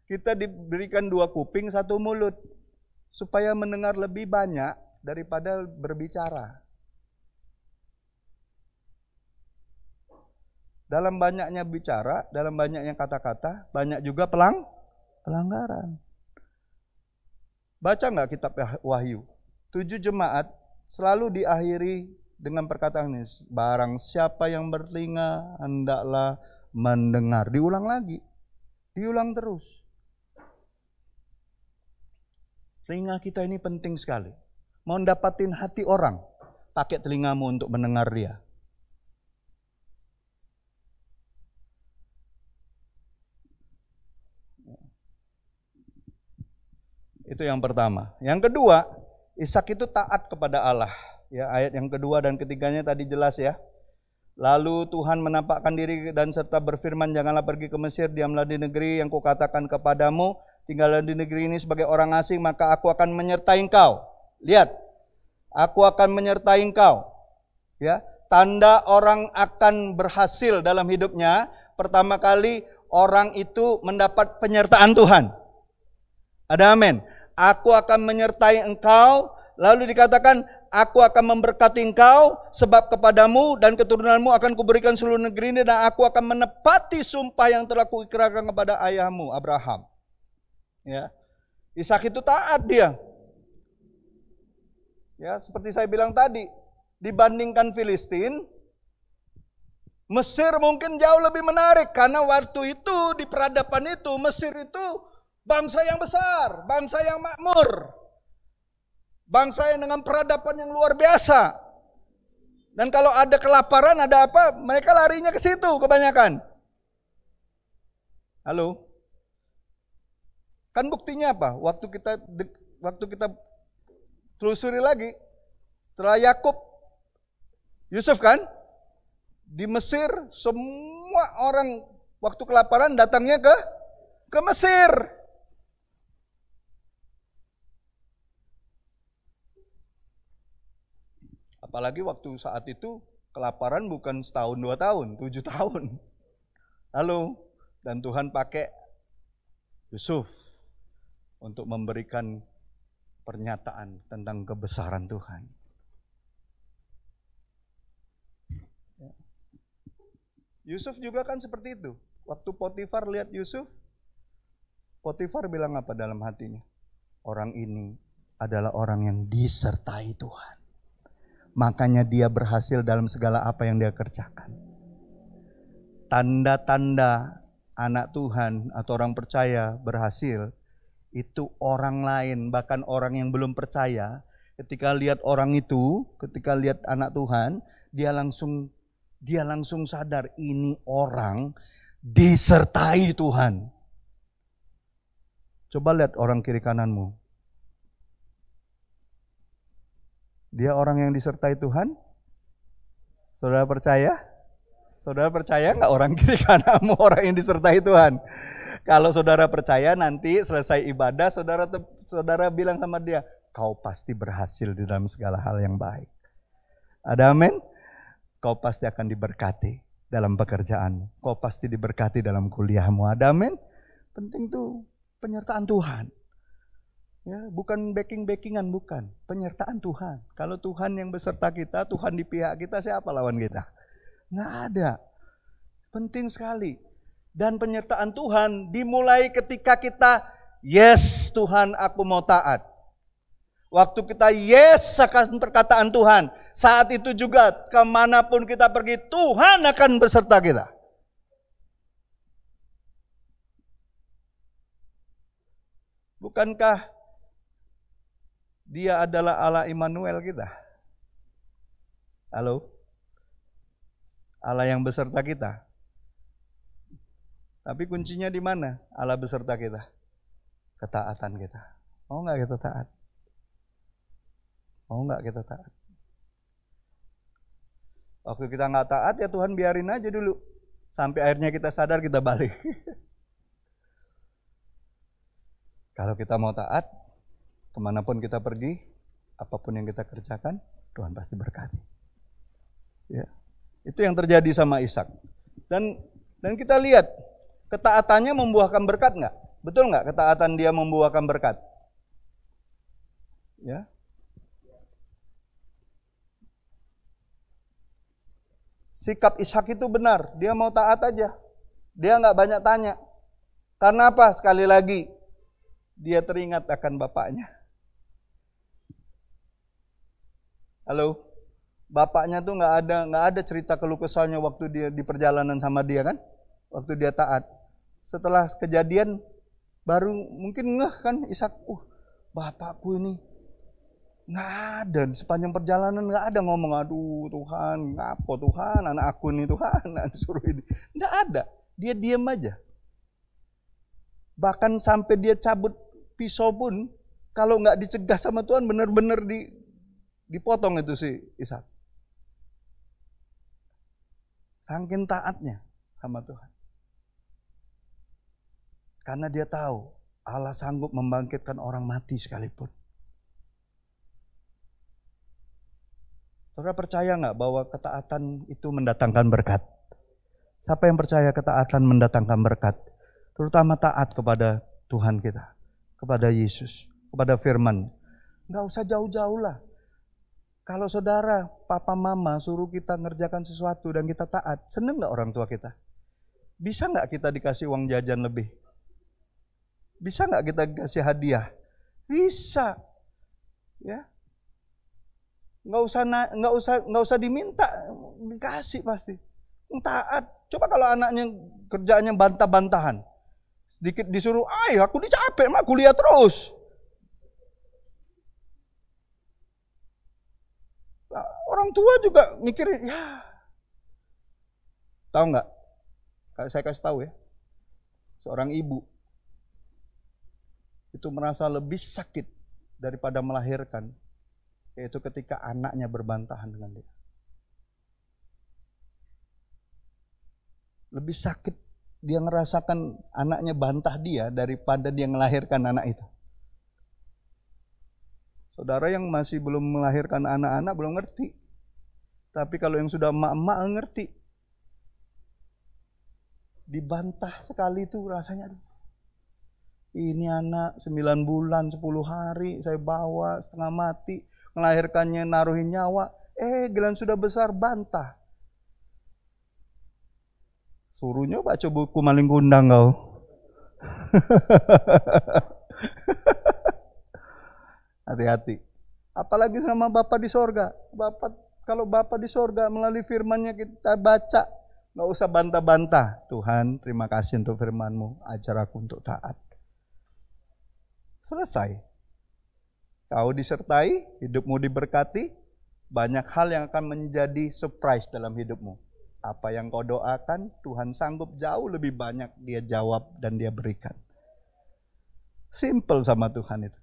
Kita diberikan 2 kuping, 1 mulut. Supaya mendengar lebih banyak daripada berbicara. Dalam banyaknya bicara, dalam banyaknya kata-kata, banyak juga pelanggaran. Baca nggak kitab Wahyu? 7 jemaat selalu diakhiri dengan perkataan ini. Barang siapa yang bertelinga, hendaklah mendengar. Diulang lagi. Diulang terus. Telinga kita ini penting sekali. Mau dapatin hati orang, pakai telingamu untuk mendengar dia. Itu yang pertama. Yang kedua, Ishak itu taat kepada Allah. Ya, ayat yang kedua dan ketiganya tadi jelas ya. Lalu Tuhan menampakkan diri dan serta berfirman, janganlah pergi ke Mesir, diamlah di negeri yang kukatakan kepadamu, tinggallah di negeri ini sebagai orang asing, maka aku akan menyertai engkau. Lihat, aku akan menyertai engkau. Ya, tanda orang akan berhasil dalam hidupnya, pertama kali orang itu mendapat penyertaan Tuhan. Ada amin. Aku akan menyertai engkau, lalu dikatakan, aku akan memberkati engkau, sebab kepadamu dan keturunanmu akan kuberikan seluruh negeri ini, dan aku akan menepati sumpah yang telah kuikrarkan kepada ayahmu, Abraham. Ya, Ishak itu taat dia. Ya, seperti saya bilang tadi, dibandingkan Filistin, Mesir mungkin jauh lebih menarik, karena waktu itu di peradaban itu, Mesir itu bangsa yang besar, bangsa yang makmur, bangsa yang dengan peradaban yang luar biasa. Dan kalau ada kelaparan, ada apa, mereka larinya ke situ kebanyakan. Halo? Kan buktinya apa? Waktu kita telusuri lagi, setelah Yakub, Yusuf kan, di Mesir semua orang waktu kelaparan datangnya ke Mesir. Apalagi waktu saat itu kelaparan bukan setahun 2 tahun, 7 tahun. Halo, dan Tuhan pakai Yusuf untuk memberikan pernyataan tentang kebesaran Tuhan. Yusuf juga kan seperti itu. Waktu Potifar lihat Yusuf, Potifar bilang apa dalam hatinya? Orang ini adalah orang yang disertai Tuhan. Makanya dia berhasil dalam segala apa yang dia kerjakan. Tanda-tanda anak Tuhan atau orang percaya berhasil, itu orang lain, bahkan orang yang belum percaya, ketika lihat orang itu, ketika lihat anak Tuhan, dia langsung sadar ini orang disertai Tuhan. Coba lihat orang kiri kananmu. Dia orang yang disertai Tuhan? Saudara percaya? Saudara percaya nggak orang kiri kananmu orang yang disertai Tuhan? Kalau saudara percaya, nanti selesai ibadah, saudara bilang sama dia, kau pasti berhasil di dalam segala hal yang baik. Ada amin? Kau pasti akan diberkati dalam pekerjaanmu. Kau pasti diberkati dalam kuliahmu. Ada amin? Penting tuh penyertaan Tuhan. Ya, bukan backing-backingan, bukan. Penyertaan Tuhan. Kalau Tuhan yang beserta kita, Tuhan di pihak kita, siapa lawan kita? Nggak ada. Penting sekali. Dan penyertaan Tuhan dimulai ketika kita, yes Tuhan aku mau taat. Waktu kita yes akan perkataan Tuhan, saat itu juga kemanapun kita pergi, Tuhan akan beserta kita. Bukankah Dia adalah Allah Immanuel kita? Halo? Allah yang beserta kita. Tapi kuncinya di mana? Allah beserta kita. Ketaatan kita. Mau nggak kita taat? Mau nggak kita taat? Waktu kita nggak taat ya Tuhan biarin aja dulu. Sampai akhirnya kita sadar kita balik. Kalau kita mau taat, kemanapun kita pergi, apapun yang kita kerjakan, Tuhan pasti berkati. Ya, itu yang terjadi sama Ishak. Dan kita lihat, ketaatannya membuahkan berkat nggak? Betul nggak ketaatan dia membuahkan berkat? Ya. Sikap Ishak itu benar, dia mau taat aja. Dia nggak banyak tanya. Karena apa? Sekali lagi, dia teringat akan bapaknya. Halo, bapaknya tuh nggak ada cerita keluh kesahnya waktu dia di perjalanan sama dia kan? Waktu dia taat. Setelah kejadian, baru mungkin ngeh kan Ishak, bapakku ini. Nggak ada, sepanjang perjalanan nggak ada ngomong, aduh Tuhan, ngapa Tuhan, anak aku nih Tuhan, suruh ini. Nggak ada, dia diam aja. Bahkan sampai dia cabut pisau pun, kalau nggak dicegah sama Tuhan, benar-benar dipotong itu si Ishak. Saking taatnya sama Tuhan. Karena dia tahu, Allah sanggup membangkitkan orang mati sekalipun. Saudara percaya nggak bahwa ketaatan itu mendatangkan berkat? Siapa yang percaya ketaatan mendatangkan berkat? Terutama taat kepada Tuhan kita, kepada Yesus, kepada firman. Nggak usah jauh-jauh lah. Kalau saudara, papa mama suruh kita ngerjakan sesuatu dan kita taat, seneng nggak orang tua kita? Bisa nggak kita dikasih uang jajan lebih? Bisa nggak kita kasih hadiah? Bisa. Ya. Nggak usah diminta, dikasih pasti. Taat. Coba kalau anaknya kerjaannya bantah-bantahan, sedikit disuruh, aku dicapek mah kuliah terus. Orang tua juga mikirin, ya. Tahu nggak? Saya kasih tahu ya, seorang ibu itu merasa lebih sakit daripada melahirkan. Yaitu ketika anaknya berbantahan dengan dia. Lebih sakit dia ngerasakan anaknya bantah dia daripada dia melahirkan anak itu. Saudara yang masih belum melahirkan anak-anak belum ngerti. Tapi kalau yang sudah emak-emak ngerti. Dibantah sekali itu rasanya, ini anak 9 bulan, 10 hari saya bawa setengah mati. Melahirkannya naruhin nyawa, giliran sudah besar bantah. Suruhnya baca buku maling kundang kau. Hati-hati. Apalagi sama Bapa di sorga. Kalau Bapa di sorga melalui firman-Nya kita baca, nggak usah bantah-bantah. Tuhan, terima kasih untuk firman-Mu, ajar aku untuk taat. Selesai. Kau disertai, hidupmu diberkati, banyak hal yang akan menjadi surprise dalam hidupmu. Apa yang kau doakan, Tuhan sanggup jauh lebih banyak Dia jawab dan Dia berikan. Simple sama Tuhan itu.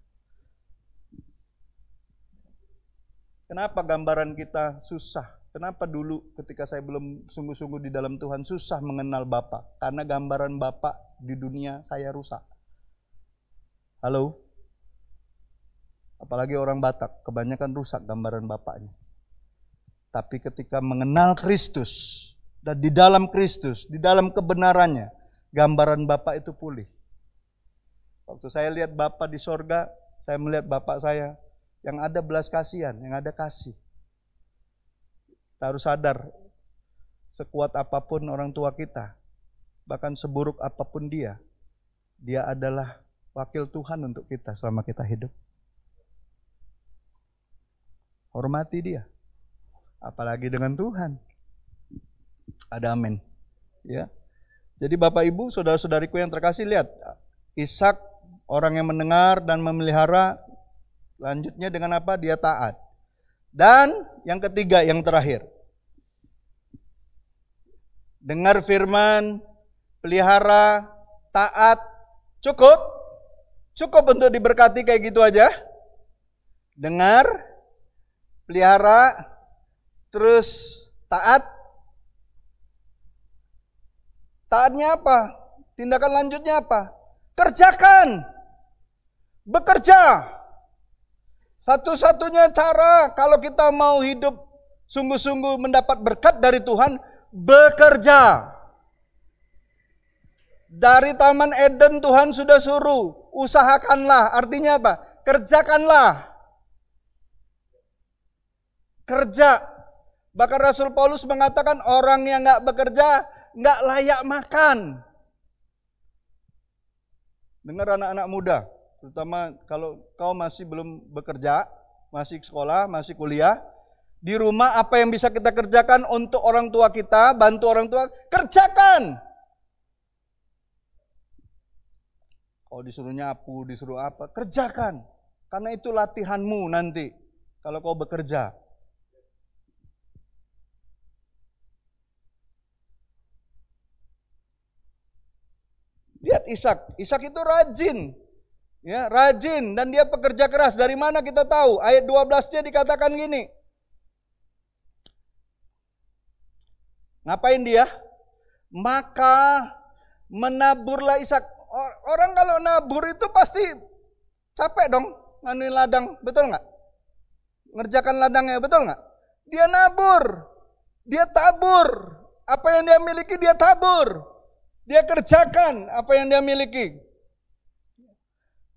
Kenapa gambaran kita susah? Kenapa dulu ketika saya belum sungguh-sungguh di dalam Tuhan susah mengenal Bapa? Karena gambaran Bapa di dunia saya rusak. Halo? Apalagi orang Batak, kebanyakan rusak gambaran bapaknya. Tapi ketika mengenal Kristus, dan di dalam Kristus, di dalam kebenarannya, gambaran Bapak itu pulih. Waktu saya lihat Bapak di sorga, saya melihat Bapak saya, yang ada belas kasihan, yang ada kasih. Kita harus sadar, sekuat apapun orang tua kita, bahkan seburuk apapun dia adalah wakil Tuhan untuk kita selama kita hidup. Hormati dia. Apalagi dengan Tuhan. Ada amin. Ya. Jadi Bapak Ibu, saudara-saudariku yang terkasih, lihat. Ishak orang yang mendengar dan memelihara, lanjutnya dengan apa? Dia taat. Dan yang ketiga, yang terakhir. Dengar firman, pelihara, taat, cukup? Cukup untuk diberkati kayak gitu aja? Dengar, pelihara, terus taat. Taatnya apa? Tindakan lanjutnya apa? Kerjakan. Bekerja. Satu-satunya cara kalau kita mau hidup sungguh-sungguh mendapat berkat dari Tuhan, bekerja. Dari Taman Eden Tuhan sudah suruh, usahakanlah. Artinya apa? Kerjakanlah. Kerja. Bahkan Rasul Paulus mengatakan orang yang gak bekerja nggak layak makan. Dengar anak-anak muda, terutama kalau kau masih belum bekerja, masih sekolah, masih kuliah, di rumah apa yang bisa kita kerjakan untuk orang tua kita, bantu orang tua, kerjakan. Kalau disuruh nyapu, disuruh apa, kerjakan. Karena itu latihanmu nanti kalau kau bekerja. Lihat Ishak, Ishak itu rajin. Ya, rajin dan dia pekerja keras. Dari mana kita tahu? Ayat 12-nya dikatakan gini. Ngapain dia? Maka menaburlah Ishak. Orang kalau nabur itu pasti capek dong, nganuin ladang, betul nggak? Ngerjakan ladangnya, betul nggak? Dia nabur, dia tabur. Apa yang dia miliki dia tabur. Dia kerjakan apa yang dia miliki.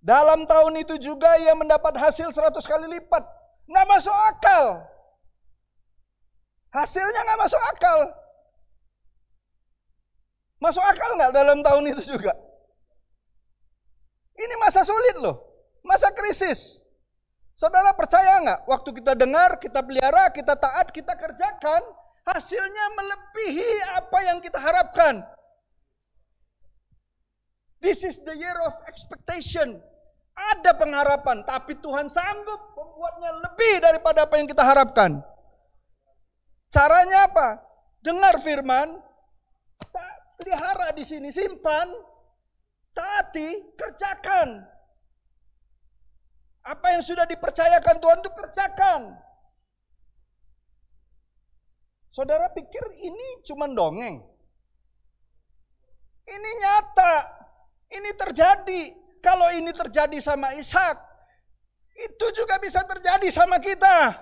Dalam tahun itu juga ia mendapat hasil 100 kali lipat. Nggak masuk akal. Hasilnya nggak masuk akal. Masuk akal nggak dalam tahun itu juga? Ini masa sulit loh. Masa krisis. Saudara percaya nggak? Waktu kita dengar, kita pelihara, kita taat, kita kerjakan. Hasilnya melebihi apa yang kita harapkan. This is the year of expectation. Ada pengharapan, tapi Tuhan sanggup membuatnya lebih daripada apa yang kita harapkan. Caranya apa? Dengar firman, pelihara di sini, simpan, taati, kerjakan. Apa yang sudah dipercayakan Tuhan itu kerjakan. Saudara pikir ini cuma dongeng? Ini nyata. Ini terjadi. Kalau ini terjadi sama Ishak, itu juga bisa terjadi sama kita.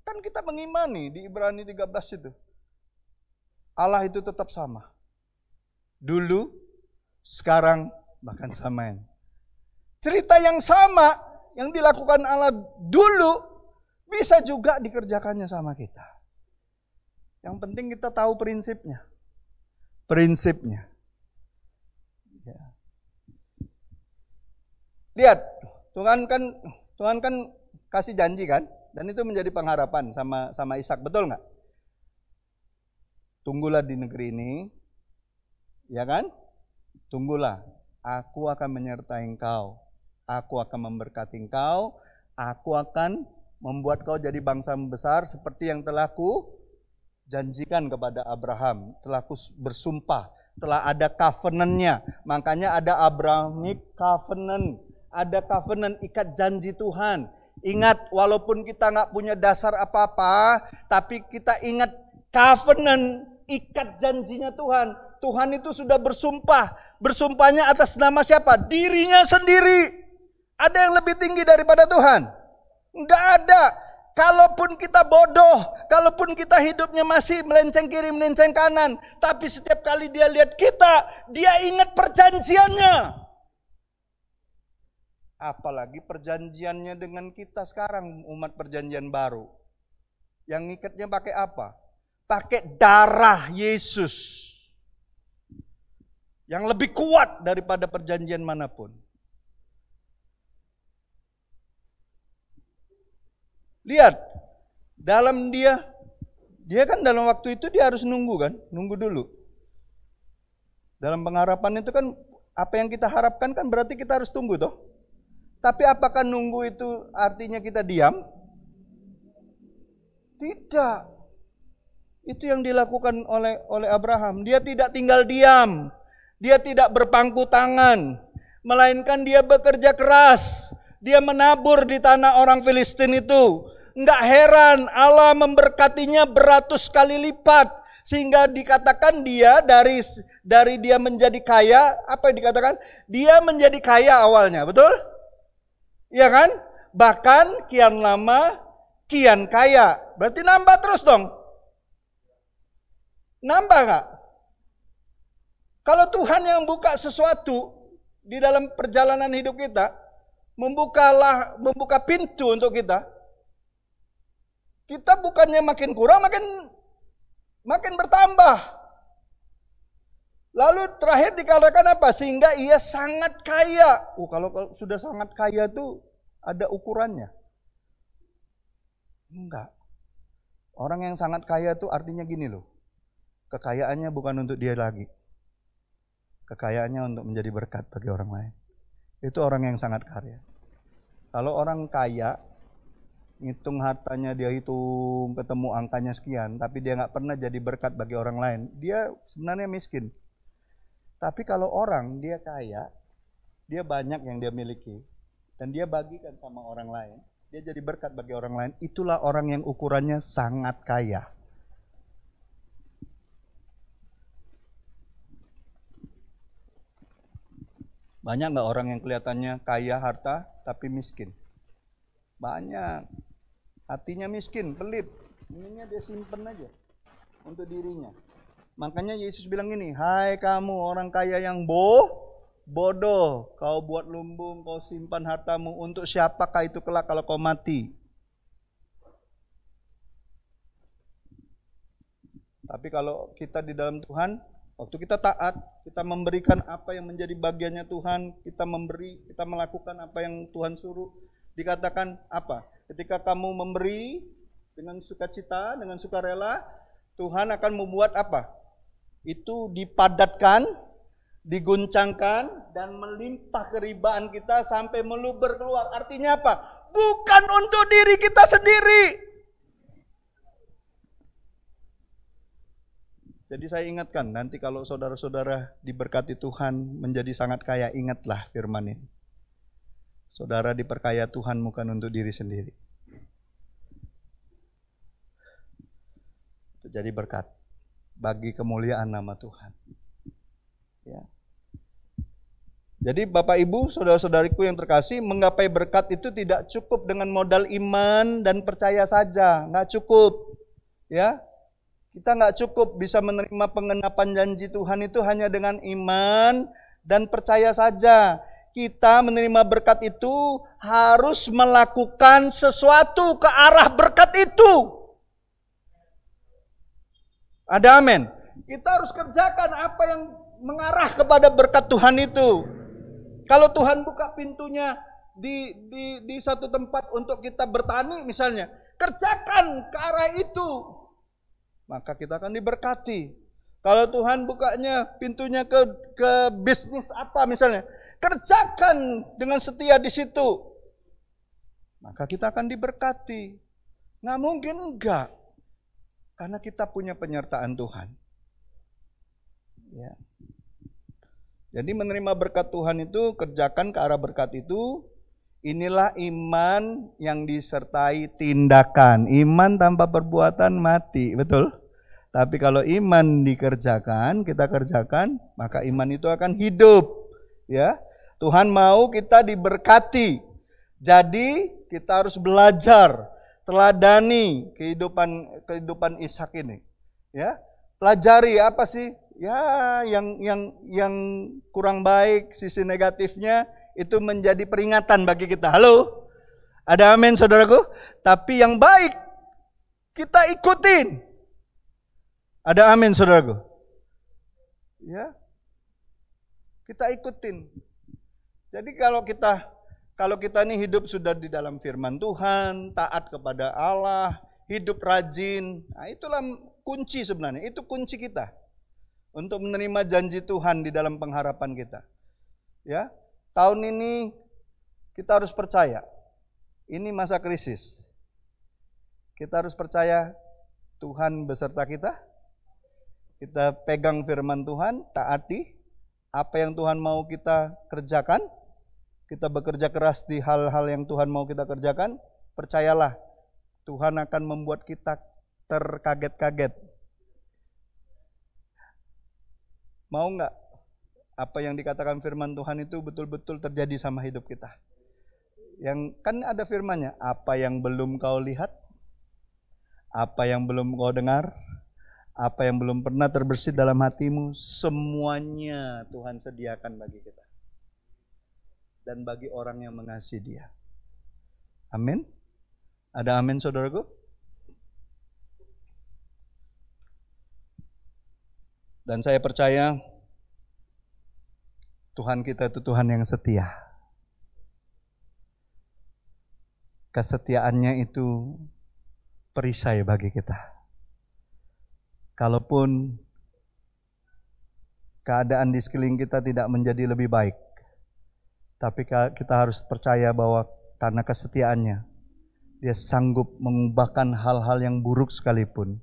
Kan kita mengimani di Ibrani 13 itu. Allah itu tetap sama. Dulu, sekarang, bahkan sama. Cerita yang sama yang dilakukan Allah dulu bisa juga dikerjakannya sama kita. Yang penting kita tahu prinsipnya. Prinsipnya. Ya. Lihat, Tuhan kan kasih janji kan? Dan itu menjadi pengharapan sama Ishak, betul nggak? Tunggulah di negeri ini, ya kan? Tunggulah, aku akan menyertai engkau. Aku akan memberkati engkau. Aku akan membuat kau jadi bangsa besar seperti yang telah ku janjikan kepada Abraham, telah bersumpah, telah ada covenant-nya. Makanya ada Abrahamic covenant, ada covenant ikat janji Tuhan. Ingat, walaupun kita nggak punya dasar apa-apa, tapi kita ingat covenant ikat janjinya Tuhan. Tuhan itu sudah bersumpah. Bersumpahnya atas nama siapa? Dirinya sendiri. Ada yang lebih tinggi daripada Tuhan? Nggak ada. Kalaupun kita bodoh, kalaupun kita hidupnya masih melenceng kiri, melenceng kanan, tapi setiap kali dia lihat kita, dia ingat perjanjiannya. Apalagi perjanjiannya dengan kita sekarang, umat perjanjian baru. Yang ngikatnya pakai apa? Pakai darah Yesus. yang lebih kuat daripada perjanjian manapun. Lihat, dalam dia kan dalam waktu itu dia harus nunggu kan, nunggu dulu. Dalam pengharapan itu kan apa yang kita harapkan kan berarti kita harus tunggu toh. Tapi apakah nunggu itu artinya kita diam? Tidak. Itu yang dilakukan oleh Abraham. Dia tidak tinggal diam. Dia tidak berpangku tangan, melainkan dia bekerja keras. Dia menabur di tanah orang Filistin itu. Enggak heran Allah memberkatinya beratus kali lipat. Sehingga dikatakan dia dari dia menjadi kaya, apa yang dikatakan? Dia menjadi kaya awalnya, betul? Iya kan? Bahkan kian lama, kian kaya. Berarti nambah terus dong. Nambah gak? Kalau Tuhan yang buka sesuatu di dalam perjalanan hidup kita, membuka pintu untuk kita bukannya makin kurang, makin bertambah. Lalu terakhir dikatakan apa? Sehingga ia sangat kaya. Kalau sudah sangat kaya itu ada ukurannya. Enggak. Orang yang sangat kaya itu artinya gini loh. Kekayaannya bukan untuk dia lagi. Kekayaannya untuk menjadi berkat bagi orang lain. Itu orang yang sangat kaya. Kalau orang kaya, ngitung hartanya dia hitung, ketemu angkanya sekian, tapi dia nggak pernah jadi berkat bagi orang lain, dia sebenarnya miskin. Tapi kalau orang dia kaya, dia banyak yang dia miliki, dan dia bagikan sama orang lain, dia jadi berkat bagi orang lain, itulah orang yang ukurannya sangat kaya. Banyak nggak orang yang kelihatannya kaya harta, tapi miskin? Banyak. Hatinya miskin, pelit. Ininya dia simpen aja untuk dirinya. Makanya Yesus bilang gini, hai kamu orang kaya yang bodoh. Kau buat lumbung, kau simpan hartamu. Untuk siapakah itu kelak kalau kau mati? Tapi kalau kita di dalam Tuhan, waktu kita taat, kita memberikan apa yang menjadi bagiannya Tuhan, kita memberi, kita melakukan apa yang Tuhan suruh. Dikatakan apa? Ketika kamu memberi dengan sukacita, dengan sukarela, Tuhan akan membuat apa? Itu dipadatkan, diguncangkan, dan melimpah keribaan kita sampai meluber keluar. Artinya apa? Bukan untuk diri kita sendiri. Jadi saya ingatkan, nanti kalau saudara-saudara diberkati Tuhan menjadi sangat kaya, ingatlah firman ini. Saudara diperkaya Tuhan bukan untuk diri sendiri. Itu jadi berkat bagi kemuliaan nama Tuhan. Ya. Jadi Bapak Ibu, saudara-saudariku yang terkasih, menggapai berkat itu tidak cukup dengan modal iman dan percaya saja, nggak cukup. Ya, kita nggak cukup bisa menerima pengenapan janji Tuhan itu hanya dengan iman dan percaya saja. Kita menerima berkat itu harus melakukan sesuatu ke arah berkat itu. Ada amin. Kita harus kerjakan apa yang mengarah kepada berkat Tuhan itu. Kalau Tuhan buka pintunya di satu tempat untuk kita bertani misalnya, kerjakan ke arah itu. Maka kita akan diberkati. Kalau Tuhan bukanya pintunya ke bisnis apa misalnya, kerjakan dengan setia di situ. Maka kita akan diberkati. Nggak mungkin enggak. Karena kita punya penyertaan Tuhan. Ya. Jadi menerima berkat Tuhan itu, kerjakan ke arah berkat itu. Inilah iman yang disertai tindakan. Iman tanpa perbuatan mati, betul? Tapi kalau iman dikerjakan, kita kerjakan, maka iman itu akan hidup. Ya, Tuhan mau kita diberkati. Jadi kita harus belajar, teladani kehidupan Ishak ini. Ya, pelajari apa sih? Ya, yang kurang baik, sisi negatifnya itu menjadi peringatan bagi kita. Halo, ada amin saudaraku? Tapi yang baik kita ikutin. Ada amin saudaraku? Ya. Kita ikutin. Jadi kalau kita ini hidup sudah di dalam firman Tuhan, taat kepada Allah, hidup rajin, nah itulah kunci sebenarnya. Itu kunci kita untuk menerima janji Tuhan di dalam pengharapan kita. Ya, tahun ini kita harus percaya. Ini masa krisis. Kita harus percaya Tuhan beserta kita. Kita pegang firman Tuhan, taati apa yang Tuhan mau kita kerjakan. Kita bekerja keras di hal-hal yang Tuhan mau kita kerjakan. Percayalah, Tuhan akan membuat kita terkaget-kaget. Mau nggak apa yang dikatakan firman Tuhan itu betul-betul terjadi sama hidup kita? Yang kan ada firman-Nya, apa yang belum kau lihat, apa yang belum kau dengar, apa yang belum pernah terbersit dalam hatimu, semuanya Tuhan sediakan bagi kita. Dan bagi orang yang mengasihi Dia. Amin. Ada amin saudaraku? Dan saya percaya Tuhan kita itu Tuhan yang setia. Kesetiaannya itu perisai bagi kita. Kalaupun keadaan di sekeliling kita tidak menjadi lebih baik, tapi kita harus percaya bahwa karena kesetiaannya, Dia sanggup mengubahkan hal-hal yang buruk sekalipun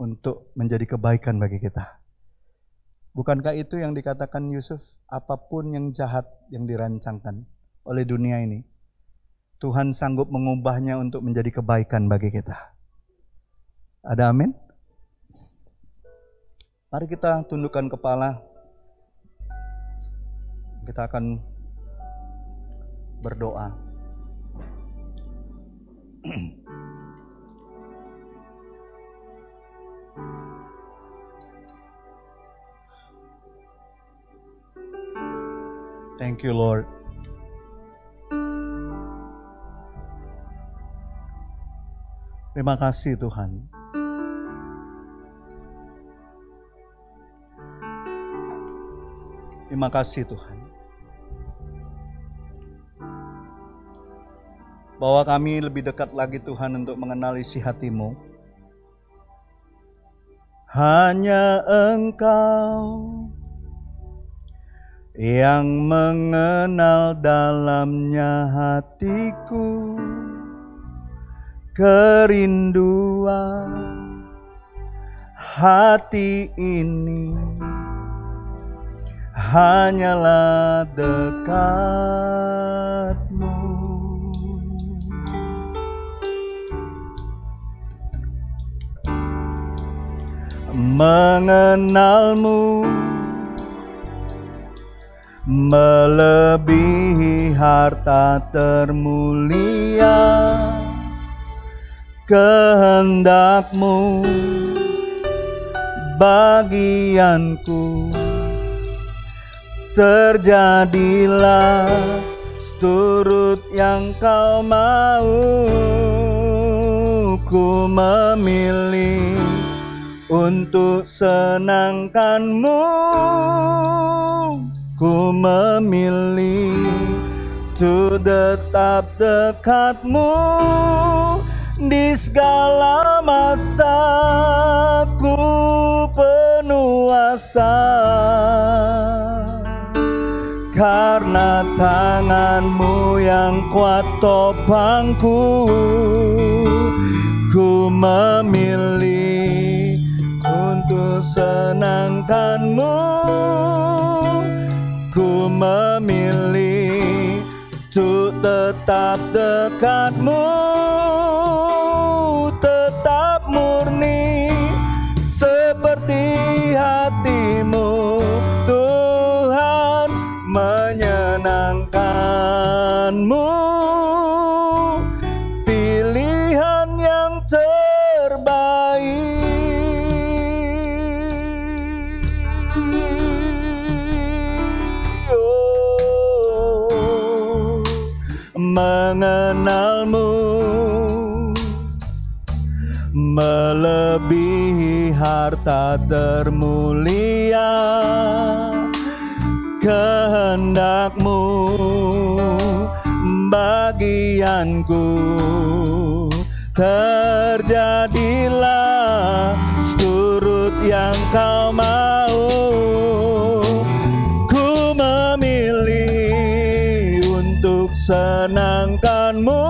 untuk menjadi kebaikan bagi kita. Bukankah itu yang dikatakan Yusuf? Apapun yang jahat yang dirancangkan oleh dunia ini, Tuhan sanggup mengubahnya untuk menjadi kebaikan bagi kita. Ada amin? Mari kita tundukkan kepala. Kita akan berdoa. Thank you, Lord. Terima kasih Tuhan. Terima kasih Tuhan. Bahwa kami lebih dekat lagi Tuhan untuk mengenal isi hati-Mu. Hanya Engkau yang mengenal dalamnya hatiku, kerinduan hati ini hanyalah dekat-Mu. Mengenal-Mu melebihi harta termulia, kehendak-Mu bagianku, terjadilah seturut yang Kau mau. Ku memilih untuk senangkan-Mu, ku memilih untuk tetap dekat-Mu di segala masa. Ku penuh asa karena tangan-Mu yang kuat topangku. Ku memilih untuk senangkan-Mu, ku memilih untuk tetap dekat-Mu, tetap murni seperti hati-Mu. Tuhan, menyenangkan-Mu, pilihan yang terbaik. Mengenal-Mu melebihi harta termulia, kehendak-Mu bagianku. Terjadilah seturut yang Kau mau. Ku memilih untuk senangkan-Mu.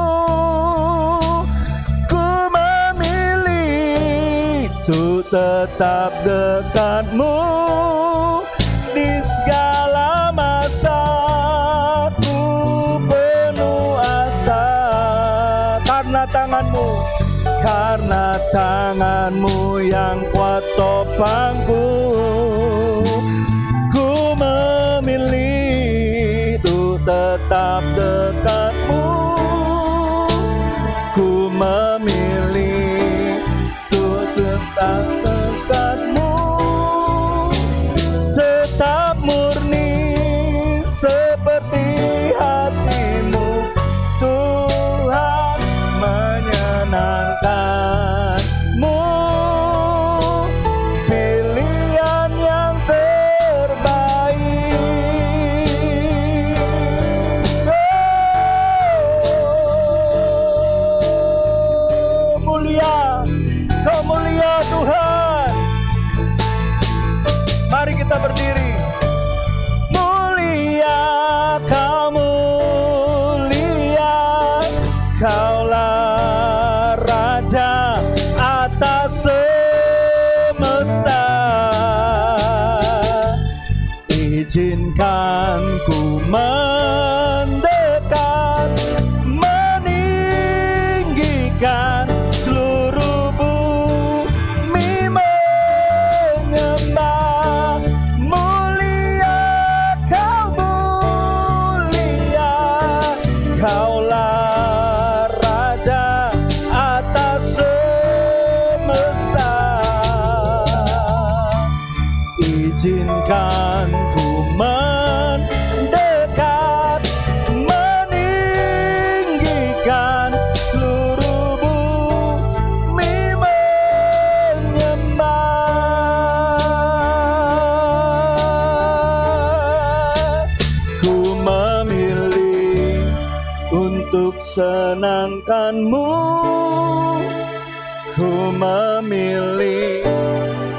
Ku memilih untuk tetap dekat-Mu. Di segala masa ku penuh asa. Karena tangan-Mu, karena tangan-Mu yang kuat topangku. Ku memilih untuk tetap dekat-Mu. Ku memilih untuk tetap dekat-Mu. Tetap murni seperti hati-Mu, Tuhan, menyenangkan-Mu. Pilihan yang terbaik. Oh, mulia, Kau mulia Tuhan. Mari kita berdiri. Mulia, Kau mulia, Kaulah Raja atas semesta. Izinkan ku mendekat, meninggikan seluruh bumi menyembah. Mulia, Kau mulia, Kaulah Raja atas semesta. Izinkan ku mendekat, meninggikan seluruh bumi menyembah. Ku memilih untuk senangkan-Mu. Ku memilih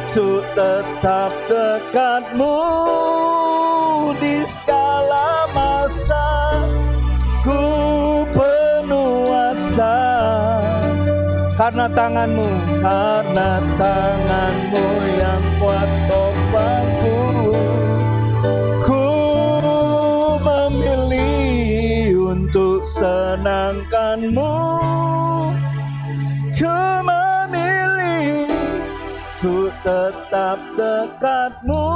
untuk tetap dekat-Mu. Di segala masa ku penuh asa. Karena tangan-Mu, karena tangan-Mu yang kuat topangku. Ku memilih untuk senangkan-Mu. Ku memilih untuk tetap dekat-Mu.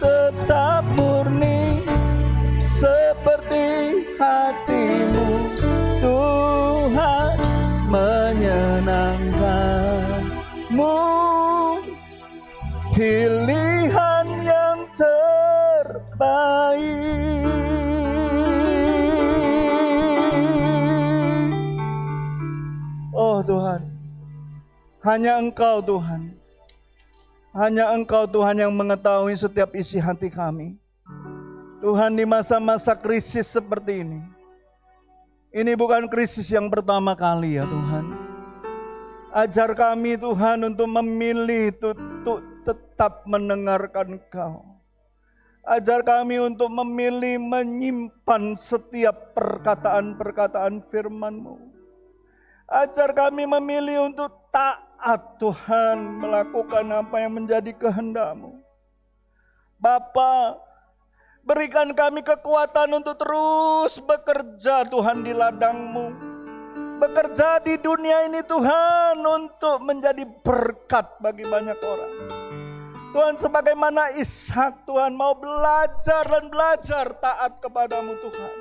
Tetap murni seperti hati-Mu, Tuhan, menyenangkan-Mu. Pilihan yang terbaik. Oh Tuhan, hanya Engkau Tuhan. Hanya Engkau Tuhan yang mengetahui setiap isi hati kami. Tuhan, di masa-masa krisis seperti ini bukan krisis yang pertama kali ya Tuhan. Ajar kami Tuhan untuk memilih untuk tetap mendengarkan Engkau. Ajar kami untuk memilih menyimpan setiap perkataan-perkataan firman-Mu. Ajar kami memilih untuk taat Tuhan, melakukan apa yang menjadi kehendak-Mu. Bapa, berikan kami kekuatan untuk terus bekerja Tuhan di ladang-Mu. Bekerja di dunia ini Tuhan untuk menjadi berkat bagi banyak orang. Tuhan, sebagaimana Ishak Tuhan mau belajar dan belajar taat kepadamu Tuhan.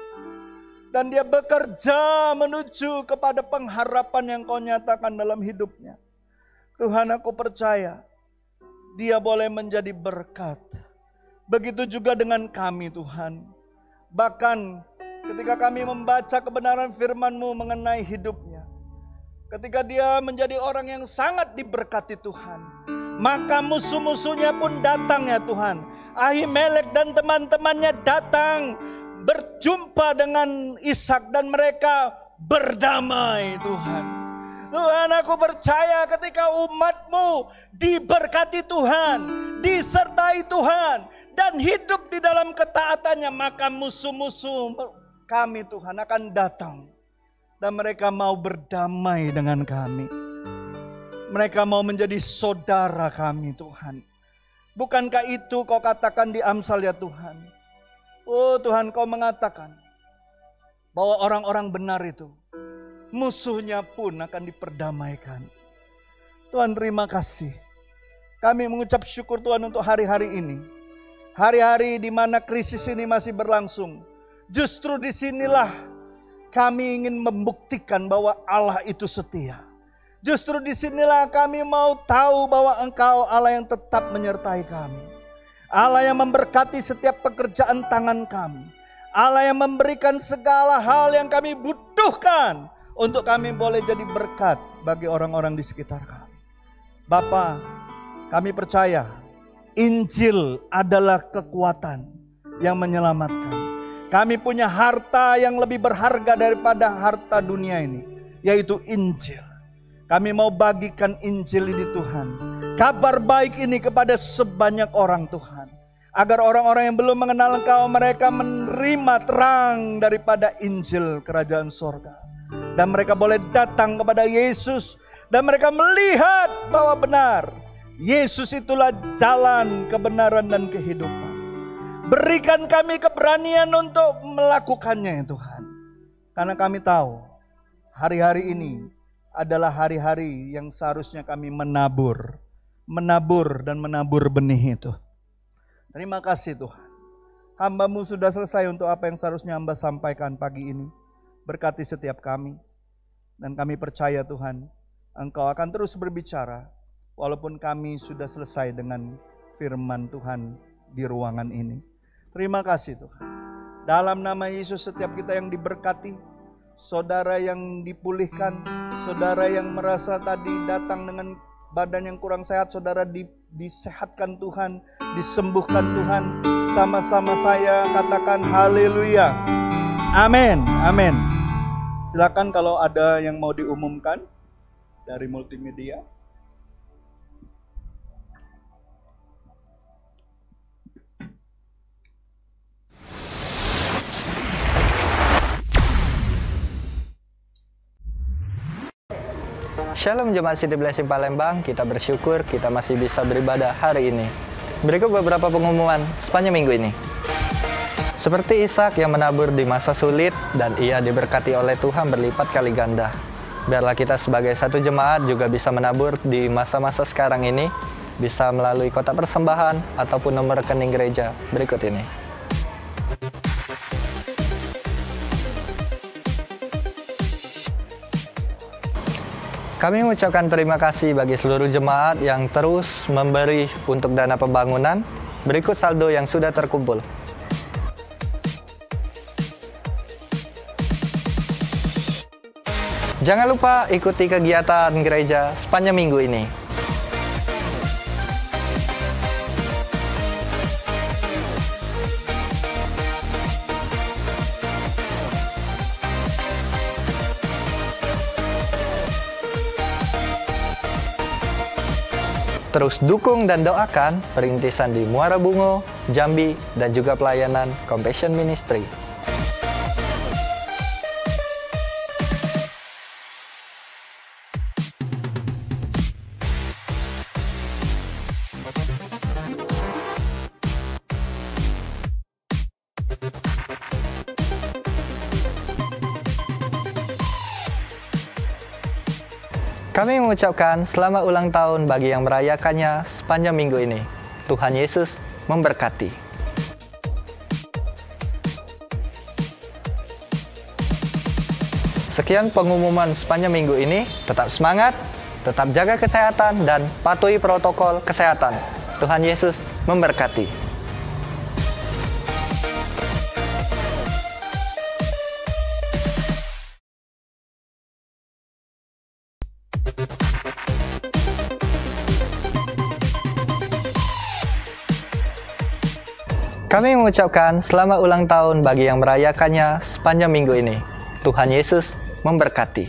Dan dia bekerja menuju kepada pengharapan yang Kau nyatakan dalam hidupnya. Tuhan, aku percaya dia boleh menjadi berkat. Begitu juga dengan kami Tuhan. Bahkan ketika kami membaca kebenaran firman-Mu mengenai hidupnya. Ketika dia menjadi orang yang sangat diberkati Tuhan. maka musuh-musuhnya pun datang ya Tuhan. Ahimelek dan teman-temannya datang berjumpa dengan Ishak dan mereka berdamai Tuhan. Tuhan, aku percaya ketika umat-Mu diberkati Tuhan, disertai Tuhan, dan hidup di dalam ketaatannya, maka musuh-musuh kami Tuhan akan datang. Dan mereka mau berdamai dengan kami. Mereka mau menjadi saudara kami Tuhan. Bukankah itu Kau katakan di Amsal ya Tuhan? Oh Tuhan, Kau mengatakan bahwa orang-orang benar itu musuhnya pun akan diperdamaikan. Tuhan, terima kasih. Kami mengucap syukur Tuhan untuk hari-hari ini. Hari-hari di mana krisis ini masih berlangsung. Justru disinilah kami ingin membuktikan bahwa Allah itu setia. Justru disinilah kami mau tahu bahwa Engkau Allah yang tetap menyertai kami. Allah yang memberkati setiap pekerjaan tangan kami. Allah yang memberikan segala hal yang kami butuhkan untuk kami boleh jadi berkat bagi orang-orang di sekitar kami. Bapa, kami percaya Injil adalah kekuatan yang menyelamatkan. Kami punya harta yang lebih berharga daripada harta dunia ini, yaitu Injil. Kami mau bagikan Injil ini Tuhan. Kabar baik ini kepada sebanyak orang Tuhan. Agar orang-orang yang belum mengenal Engkau, mereka menerima terang daripada Injil Kerajaan Sorga. Dan mereka boleh datang kepada Yesus. Dan mereka melihat bahwa benar, Yesus itulah jalan, kebenaran, dan kehidupan. Berikan kami keberanian untuk melakukannya ya Tuhan. Karena kami tahu hari-hari ini adalah hari-hari yang seharusnya kami menabur dan menabur benih itu. Terima kasih Tuhan. Hamba-Mu sudah selesai untuk apa yang seharusnya hamba sampaikan pagi ini. Berkati setiap kami. Dan kami percaya Tuhan, Engkau akan terus berbicara. Walaupun kami sudah selesai dengan firman Tuhan di ruangan ini. Terima kasih Tuhan. Dalam nama Yesus setiap kita yang diberkati. Saudara yang dipulihkan, saudara yang merasa tadi datang dengan badan yang kurang sehat, saudara disehatkan Tuhan, disembuhkan Tuhan. Sama-sama saya katakan haleluya. Amin, amin. Silakan kalau ada yang mau diumumkan dari multimedia. Shalom Jemaat City Blessing Palembang, kita bersyukur kita masih bisa beribadah hari ini. Berikut beberapa pengumuman sepanjang minggu ini. Seperti Ishak yang menabur di masa sulit dan ia diberkati oleh Tuhan berlipat kali ganda. Biarlah kita sebagai satu jemaat juga bisa menabur di masa-masa sekarang ini, bisa melalui kotak persembahan ataupun nomor rekening gereja berikut ini. Kami mengucapkan terima kasih bagi seluruh jemaat yang terus memberi untuk dana pembangunan. Berikut saldo yang sudah terkumpul. Jangan lupa ikuti kegiatan gereja sepanjang minggu ini. Terus dukung dan doakan perintisan di Muara Bungo, Jambi, dan juga pelayanan Compassion Ministry. Kami mengucapkan selamat ulang tahun bagi yang merayakannya sepanjang minggu ini. Tuhan Yesus memberkati. Sekian pengumuman sepanjang minggu ini. Tetap semangat, tetap jaga kesehatan, dan patuhi protokol kesehatan. Tuhan Yesus memberkati. Kami mengucapkan selamat ulang tahun bagi yang merayakannya sepanjang minggu ini. Tuhan Yesus memberkati.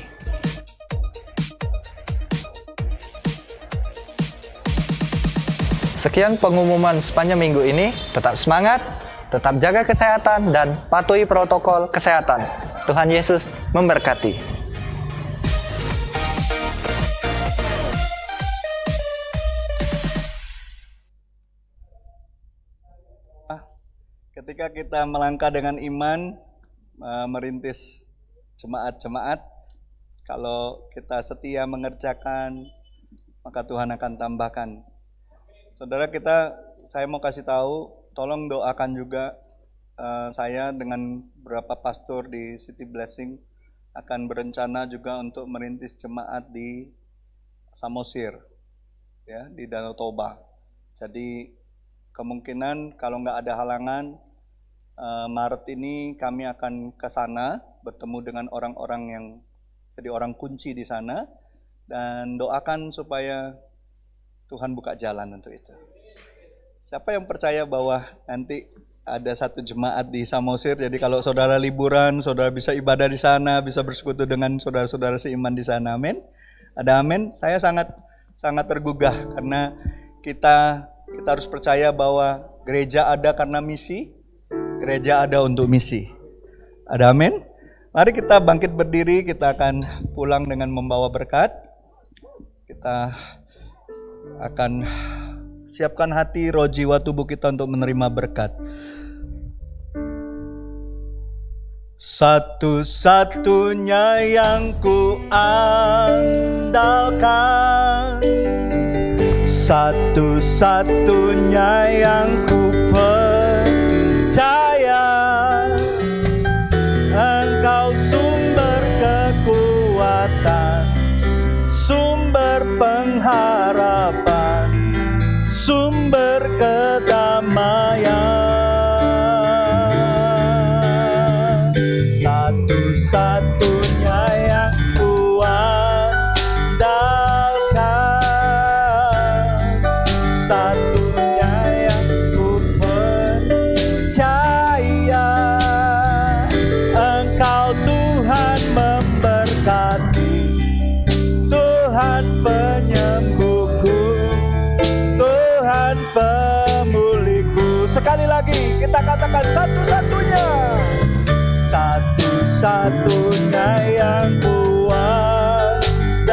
Sekian pengumuman sepanjang minggu ini. Tetap semangat, tetap jaga kesehatan, dan patuhi protokol kesehatan. Tuhan Yesus memberkati. Ketika kita melangkah dengan iman, merintis jemaat-jemaat, kalau kita setia mengerjakan, maka Tuhan akan tambahkan. Saudara saya mau kasih tahu, tolong doakan juga saya dengan beberapa pastor di City Blessing akan berencana juga untuk merintis jemaat di Samosir, ya, di Danau Toba. Jadi kemungkinan kalau nggak ada halangan, Maret ini kami akan ke sana bertemu dengan orang-orang yang jadi orang kunci di sana, dan doakan supaya Tuhan buka jalan untuk itu. Siapa yang percaya bahwa nanti ada satu jemaat di Samosir, jadi kalau saudara liburan, saudara bisa ibadah di sana, bisa bersekutu dengan saudara-saudara seiman di sana. Amin. Ada amin. Saya sangat tergugah karena kita harus percaya bahwa gereja ada karena misi, gereja ada untuk misi. Ada amin. Mari kita bangkit berdiri, kita akan pulang dengan membawa berkat. Kita akan siapkan hati, roh, jiwa, tubuh kita untuk menerima berkat. Satu-satunya yang ku andalkan, satu-satunya yang ku percaya, Engkau sumber kekuatan, sumber pengharapan, sumber kedamaian. Satu-satunya yang ku andalkan, satunya yang ku percaya, Engkau Tuhan memberkati, Tuhan penyembuhku, Tuhan pemulihku. Sekali lagi kita katakan satu-satunya, satu-satunya yang ku andalkan,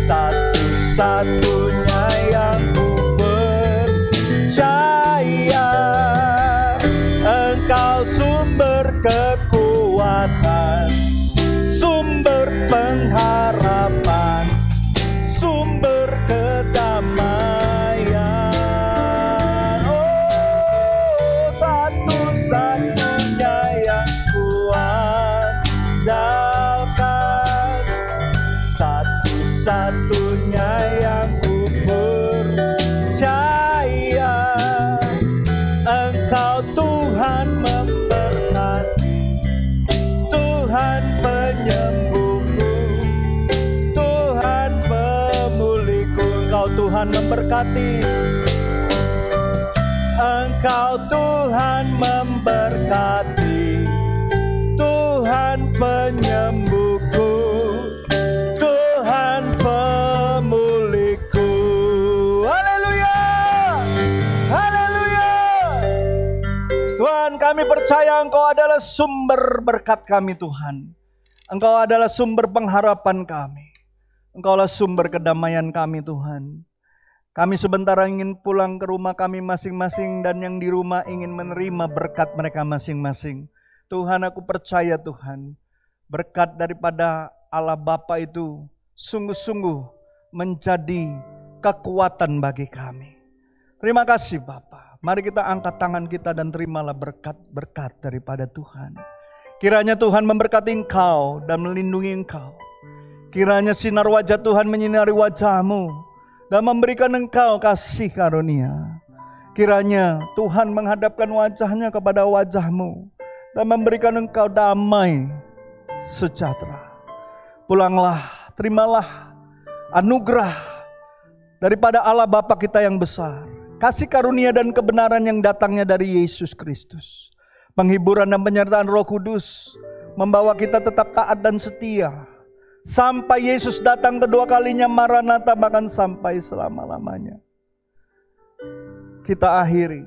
satu-satunya yang ku percaya, Engkau sumber kekuatan, sumber pengharapan, sumber kedamaian. Oh, satu-satunya yang ku andalkan, satu-satunya yang ku percaya, Engkau Tuhan memberkati, Tuhan penyembuhku, Tuhan pemulihku. Engkau Tuhan memberkati, Engkau Tuhan memberkati, Tuhan penyembuhku, Tuhan pemulihku. Haleluya, haleluya. Tuhan, kami percaya Engkau adalah sumber berkat kami Tuhan. Engkau adalah sumber pengharapan kami. Engkau adalah sumber kedamaian kami Tuhan. Kami sebentar ingin pulang ke rumah kami masing-masing, dan yang di rumah ingin menerima berkat mereka masing-masing. Tuhan, aku percaya Tuhan, berkat daripada Allah Bapa itu sungguh-sungguh menjadi kekuatan bagi kami. Terima kasih Bapa. Mari kita angkat tangan kita dan terimalah berkat-berkat daripada Tuhan. Kiranya Tuhan memberkati engkau dan melindungi engkau. Kiranya sinar wajah Tuhan menyinari wajahmu dan memberikan engkau kasih karunia. Kiranya Tuhan menghadapkan wajahnya kepada wajahmu dan memberikan engkau damai sejahtera. Pulanglah, terimalah anugerah daripada Allah Bapa kita yang besar, kasih karunia dan kebenaran yang datangnya dari Yesus Kristus, penghiburan dan penyertaan Roh Kudus membawa kita tetap taat dan setia sampai Yesus datang kedua kalinya, Maranatha, bahkan sampai selama-lamanya. Kita akhiri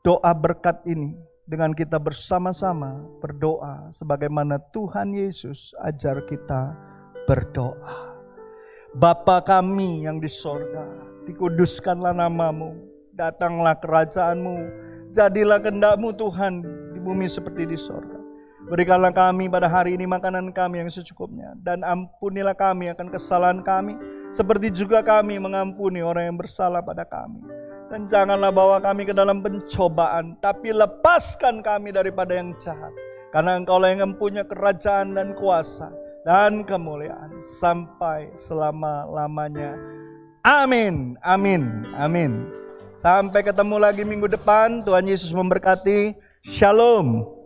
doa berkat ini dengan kita bersama-sama berdoa sebagaimana Tuhan Yesus ajar kita berdoa. Bapa kami yang di sorga, dikuduskanlah namamu, datanglah kerajaanmu, jadilah kehendak-Mu Tuhan di bumi seperti di sorga. Berikanlah kami pada hari ini makanan kami yang secukupnya, dan ampunilah kami akan kesalahan kami, seperti juga kami mengampuni orang yang bersalah pada kami. Dan janganlah bawa kami ke dalam pencobaan, tapi lepaskan kami daripada yang jahat. Karena Engkaulah yang mempunyai kerajaan dan kuasa dan kemuliaan sampai selama-lamanya. Amin, amin, amin. Sampai ketemu lagi minggu depan. Tuhan Yesus memberkati. Shalom.